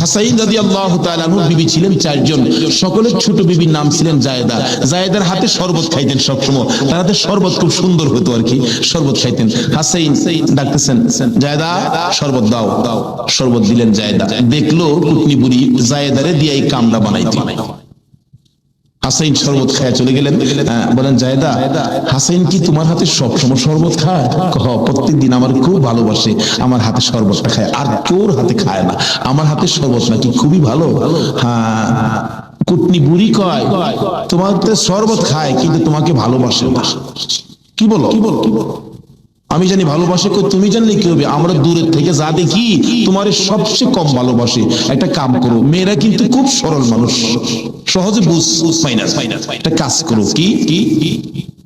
হাসাইন রাদিয়াল্লাহু তাআলা আনহু বিবি ছিলেন 4 জন, সকলের ছোট বিবির নাম ছিলেন জায়েদা। জায়েদার হাতে শরবত খাইতেন সবসময়, তার হাতে শরবত খুব সুন্দর হতো আর কি, শরবত খাইতেন। হাসাইন ডাকতেছেন, জায়েদা শরবত দাও। শরবত দিলেন জায়েদা, দেখলো কুটনি বুড়ি জায়েদারে দিয়ে এই কামড়া বানাইতে। হাসাইন শরবত খায় চলে গেলেন, বলেন জায়েদা, হাসাইন কি তোমার হাতে সবসময় শরবত খায়? প্রত্যেকদিন আমার খুব ভালোবাসে, আমার হাতে শরবতটা খায়, আর কেউর হাতে খায় না, আমার হাতে শরবত নাকি খুবই ভালো। হ্যাঁ। কুটনি বুড়ি কয়, তোমার হাতে শরবত খায় কিন্তু তোমাকে ভালোবাসে না। কি বলো? আমি জানি ভালোবাসে, তুমি জানলে কি হবে? আমরা দূরের থেকে যা দেখি তোমার সবচেয়ে কম ভালোবাসে। একটা কাম করো, মেয়েরা কিন্তু খুব সরল মানুষ, সহজে বুঝ পাই না, একটা কাজ করো, কি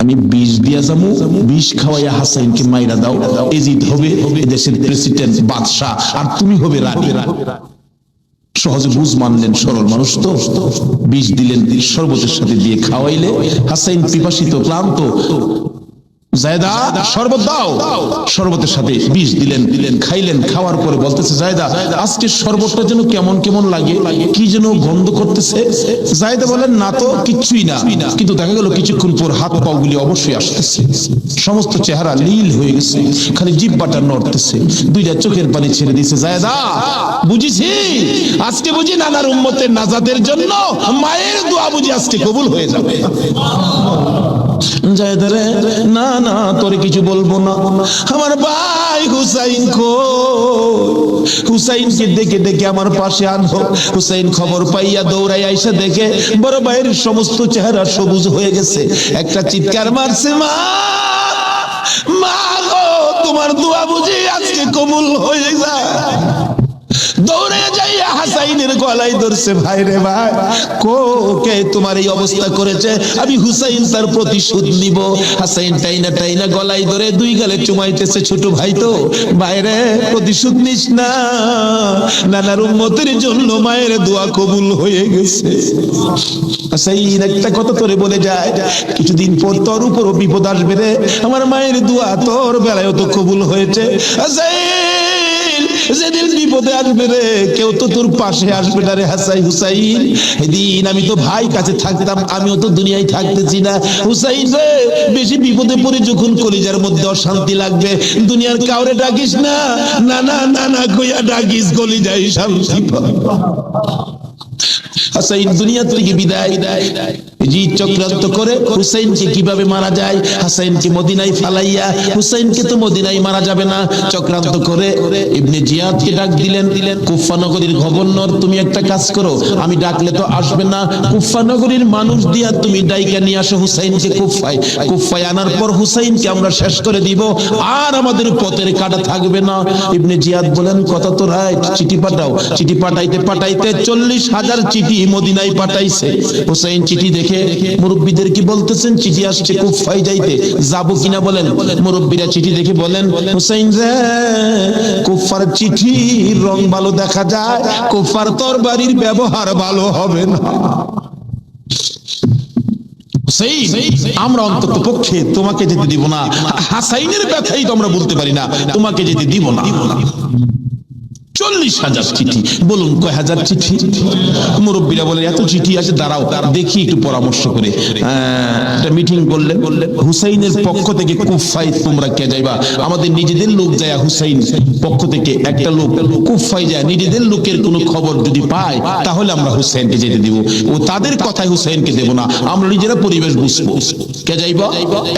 আমি বিষ দিয়া যাবো, বিষ খাওয়াইয়া হাসাইনকে মাইরা দাও, এজিদ হবে দেশের প্রেসিডেন্ট বাদশাহ, আর তুমি হবে রানী। সহজে বুঝ মানলেন, সরল মানুষ তো। বিষ দিলেন, শরবতের সাথে দিয়ে খাওয়াইলে হাসাইন পিপাসিত ক্লান্ত, জায়েদা শরবত দাও, শরবতের সাথে বিষ দিলেন, খাইলেন। খাওয়ার পরে বলতেছে, জায়েদা আজকে শরবতটা যেন কেমন কেমন লাগে, কি যেন গন্ধ করতেছে। জায়েদা বলেন, না তো কিচ্ছুই না, কিন্তু দেখা গেল কিছুক্ষণ পর হাত পাও গুলি অবশ্যই আসতেছে, সমস্ত চেহারা নীল হয়ে গেছে, খালি জিহ্বাটা নড়তেছে, দুইটা চোখের পানি ছেড়ে দিয়েছে। জায়েদা বুঝিছি, আজকে বুঝি নানার উম্মতের নাজাতের জন্য মায়ের দোয়া বুঝি আজকে কবুল হয়ে যাবে। জায়েদা রে, না না তোরে কিছু বলবো না, আমার ভাই হুসাইন হুসাইনকে দেখে দেখে আমার পাশে আনবো। হুসাইন খবর পাইয়া দৌড়াই আইসা দেখে বড় ভাইয়ের সমস্ত চেহারা সবুজ হয়ে গেছে, একটা চিৎকার মারছে, মা মা গো, তোমার দোয়া বুঝি আজকে কবুল হয়ে যায়। দৌড়ে যাইয়া হাসাইনের গলায় ধরছে, ভাই রে ভাই, কে তোমার এই অবস্থা করেছে? আমি হুসাইন তার প্রতিশোধ নিব। হাসাইন টাইনা টাইনা গলায় ধরে দুই গালে চুমাইতেছে, ছোট ভাই তো, বাইরে প্রতিশোধ নিস না, নানার উম্মতের জন্য মায়ের দোয়া কবুল হয়ে গেছে। হাসাইন একটা কথা তোরে বলে যায়, কিছুদিন পর তোর উপরও বিপদ আসবে রে, আমার মায়ের দোয়া তোর বেলায়ও তো কবুল হয়েছে। যেদিন বিপদে আসবে রে, কেউ তো তোর পাশে আসবে না রে হুসাইন। এদিন আমি তো ভাই কাছে থাকতাম, আমিও তো দুনিয়ায় থাকতেছি না। হুসাইন রে, বেশি বিপদে পড়ে যখন কলিজার মধ্যে অশান্তি লাগবে, দুনিয়ার কাউরে ডাকিস না, না না না না কইয়া ডাকিস, কলিজায় শান্তি পাবে। হাসাইন দুনিয়া থেকে বিদায় চক্রান্ত করে হুসাইনকে কিভাবে মারা যায়, হাসাইনকে মদিনায় ফালাইয়া, হুসাইনকে তো মদিনায় মারা যাবে না, চক্রান্ত করে ইবনে জিয়াদকে ডাক দিলেন, কুফা নগরীর গভর্নর, তুমি একটা কাজ করো, আমি ডাকলে তো আসবে না, কুফা নগরীর মানুষ দিয়া তুমি ডাইকা নিয়ে আসো হুসাইনকে কুফায় আনার পর হুসাইনকে আমরা শেষ করে দিব, আর আমাদের পথের কাটা থাকবে না। ইবনে জিয়াদ বলেন, কথা তো রাইট, চিঠি পাঠাও। চিঠি পাঠাইতে 40,000 চিঠি মদিনায় পাঠাইছে। হুসাইন চিঠি দেখে মুরব্বীদের কি বলতেছেন, চিঠি আসছে কুফায় যাইতে, যাবো কিনা বলেন। মুরব্বীরা চিঠি দেখে বলেন, হুসাইন রে, কুফার চিঠির রং ভালো দেখা যায়, কুফার তরবারির ব্যবহার ভালো হবে না। আমরা অন্তত পক্ষে তোমাকে যেতে দিব না, হাসাইনের ব্যথাই তো আমরা বলতে পারি না, তোমাকে যেতে দিব না। 40,000 চিঠি, বলুন কয় হাজার চিঠি? মুরব্বীরা বলে, এত চিঠি আছে, দাঁড়াও দেখি একটু পরামর্শ করে। একটা মিটিং করলেন, হুসাইনের পক্ষ থেকে কুফায় তোমরা কে যাইবা? আমাদের নিজেদের লোক যায়, হুসাইন পক্ষ থেকে একটা লোক কুফায় যায়, নিজেদের লোকের কোনো খবর যদি পায় তাহলে আমরা হুসাইনকে যেতে দিব, ও তাদের কথায় হুসাইনকে দেব না, আমরা নিজেরা পরিবেশ বুঝবো। কে যাইবা?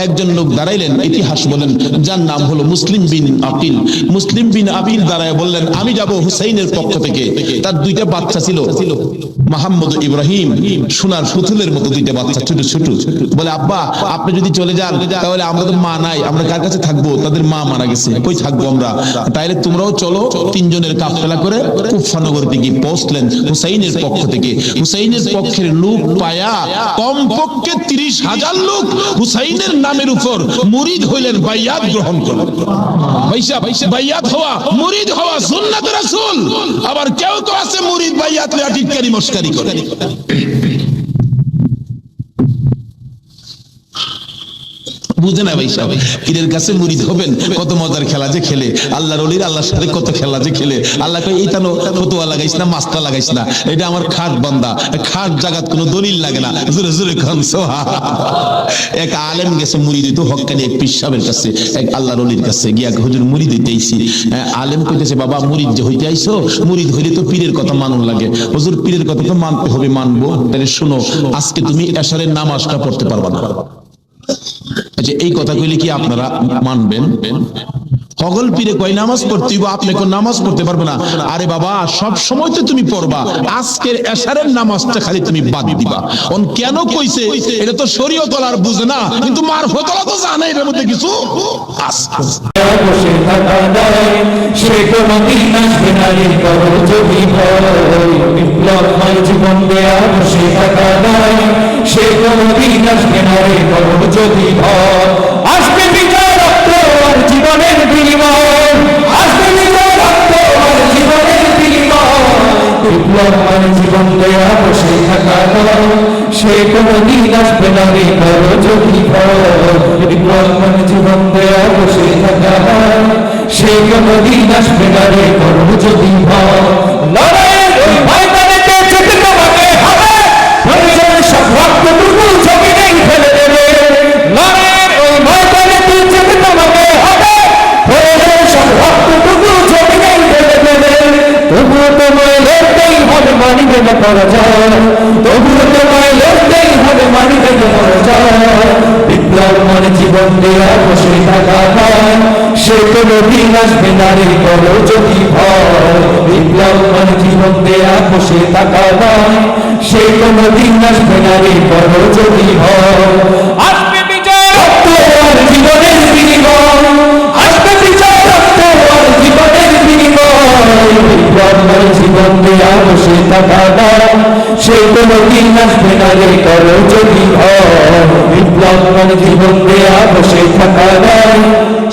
একজন লোক দাঁড়াইলেন, ইতিহাস বলেন, যার নাম হলো মুসলিম বিন আকিল। মুসলিম বিন আকিল দাঁড়ায় বললেন, আমি যাব হুসাইনের পক্ষ থেকে। তার দুইটা বাচ্চা ছিল, মুহাম্মদ ও ইব্রাহিম, সোনার পুতুলের মতো দুইটা বাচ্চা, ছোট ছোট। বলে আব্বা আপনি যদি চলে যান তাহলে আমরা তো মা নাই, আমরা কার কাছে থাকবো? তাদের মা মারা গেছে, কই থাকবো আমরা? তাইলে তোমরাও চলো। তিনজনের কাফেলা করে কুফা নগরীতে গিয়ে পৌঁছলেন হুসাইনের পক্ষ থেকে। হুসাইনের পক্ষের লোক পায়া কমপক্ষে 30,000 লোক হুসাইনের নামের উপর মুরিদ হইলেন, বাইয়াত গ্রহণ করলেন। বাইয়াত হওয়া, মুরিদ হওয়া সুন্নাত রাসূল। আবার কেউ তো আছে মুরিদ বাইয়াত লয়া টিটকারি মস্কারি করে। বুঝে না ভাই সাহেব, পীরের কাছে মুরিদ হবেন, কত মজার খেলা যে খেলে আল্লাহর ওলির, আল্লাহর সাথে কত খেলা যে খেলে। আল্লাহ কই এইটা নো ফতোয়া লাগাইস না, মাস্টার লাগাইস না, এটা আমার খাট বান্দা, খাট জাগাত কোনো দলিল লাগে না। জোরে জোরে খান সুবহান। এক আলেম গেছে মুরিদ হইতো, হক্কানি এক পীর সাহেবের কাছে, এক আল্লাহর ওলির কাছে গিয়া হুজুর মুরিদ হইতে আইছি। আলেম কইতেছে বাবা মুরিদ যে হইতে আইছো, মুরিদ হইলে তো পীরের কথা মানুন লাগে। হুজুর পীরের কথা তো মানতে হবে, মানবো। তাহলে শোনো, আজকে তুমি এশারের নামাজটা পড়তে পারবা না। আচ্ছা এই কথা কইলে কি আপনারা মানবেন? হগল পীরে কয় নামাজ পড়তে হইব, আপনি কোন নামাজ পড়তে পারবে না। আরে বাবা সব সময় তো তুমি পড়বা, আজকের এশারের নামাজটা খালি তুমি বাদ দিবা। অন কেন কইছে এটা তো শরীয়ত আর বুঝে না, কিন্তু মারফত তো জানে এর মধ্যে কিছু আছে। বসে থাকা যায় সে কোন দিন আসবে না রে করো যদি ভয়, বিপ্লবময় জীবন দেয়া বসে থাকা যায় সে কোন দিন আসবে না রে করো যদি ভয়। আসবে বিজয় রক্ত আর জীবনের বিনিময়, আসবে বিজয় রক্ত আর জীবনের বিনিময়, বিপ্লবময় জীবন দেয়া বসে থাকা যায় সে কোন দিন আসবে না রে করো যদি ভয়। বিপ্লবময় জীবন দেয়া বসে থাকা যায় সে কোন দিন আসবে না রে করো যদি ভয়। লড়াইয়ের ওই ময়দানেতে যেতে তোমাকে হবে, প্রয়োজনে সব রক্তটুকু জমিনেই ফেলে দেবে। লড়াইয়ের ওই ময়দানেতে যেতে তোমাকে হবে, প্রয়োজনে সব রক্তটুকু জমিনেই ফেলে দেবে। তবুও তোমায় লড়তেই হবে, মানিবে না পরাজয়, তবুও তোমায় লড়তেই হবে, মানিবে না পরাজয়। বিপ্লবময় জীবন দেয়া বসে থাকা যায় সে কোন দিন আসবে না রে করো যদি ভয়। বিপ্লবময় জীবন দেয়া বসে থাকা যায় সে কোন দিন আসবে না রে করো যদি ভয়। আসবে বিজয় রক্ত আর জীবনের বিনিময়, আসবে বিজয় রক্ত আর জীবনের বিনিময়, বিপ্লবময় জীবন দেয়া বসে থাকা যায় সে কোন দিন আসবে না রে করো যদি ভয়। বিপ্লবময় জীবন দেয়া বসে থাকা যায়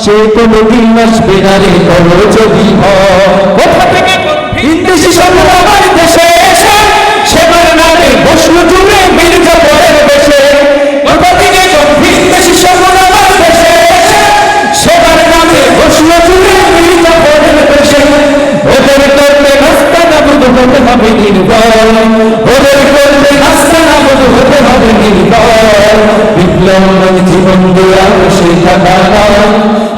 সে কোন দিন আসবে না রে করো যদি ভয়। কোথা থেকে বিদেশি শত্রু আমার দেশে এসে সেবার নামে বসলো জুড়ে মির্জাপুরের বেশে। কোথা থেকে বিদেশি শত্রু আমার দেশে এসে সেবার নামে বসলো জুড়ে মির্জাপুরের বেশে। ওদের করতে নাস্তা না বুধ হতে হবে নির্ভয়, ওদের করতে নাস্তা না বুধ হতে হবে নির্ভয়। বিপ্লবময় জীবন দেয়া বসে থাকা যায়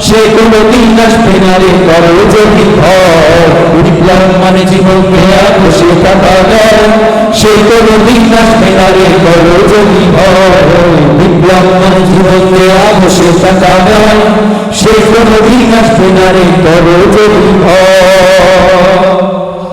সে কোন দিন আসবে না রে করো যদি ভয়। বিপ্লবময় জীবন দেয়া বসে থাকা যায় সে কোন দিন আসবে না রে করো যদি ভয়। বিপ্লবময় জীবন দেয়া বসে থাকা যায় সে কোন দিন আসবে না রে করো যদি ভয়।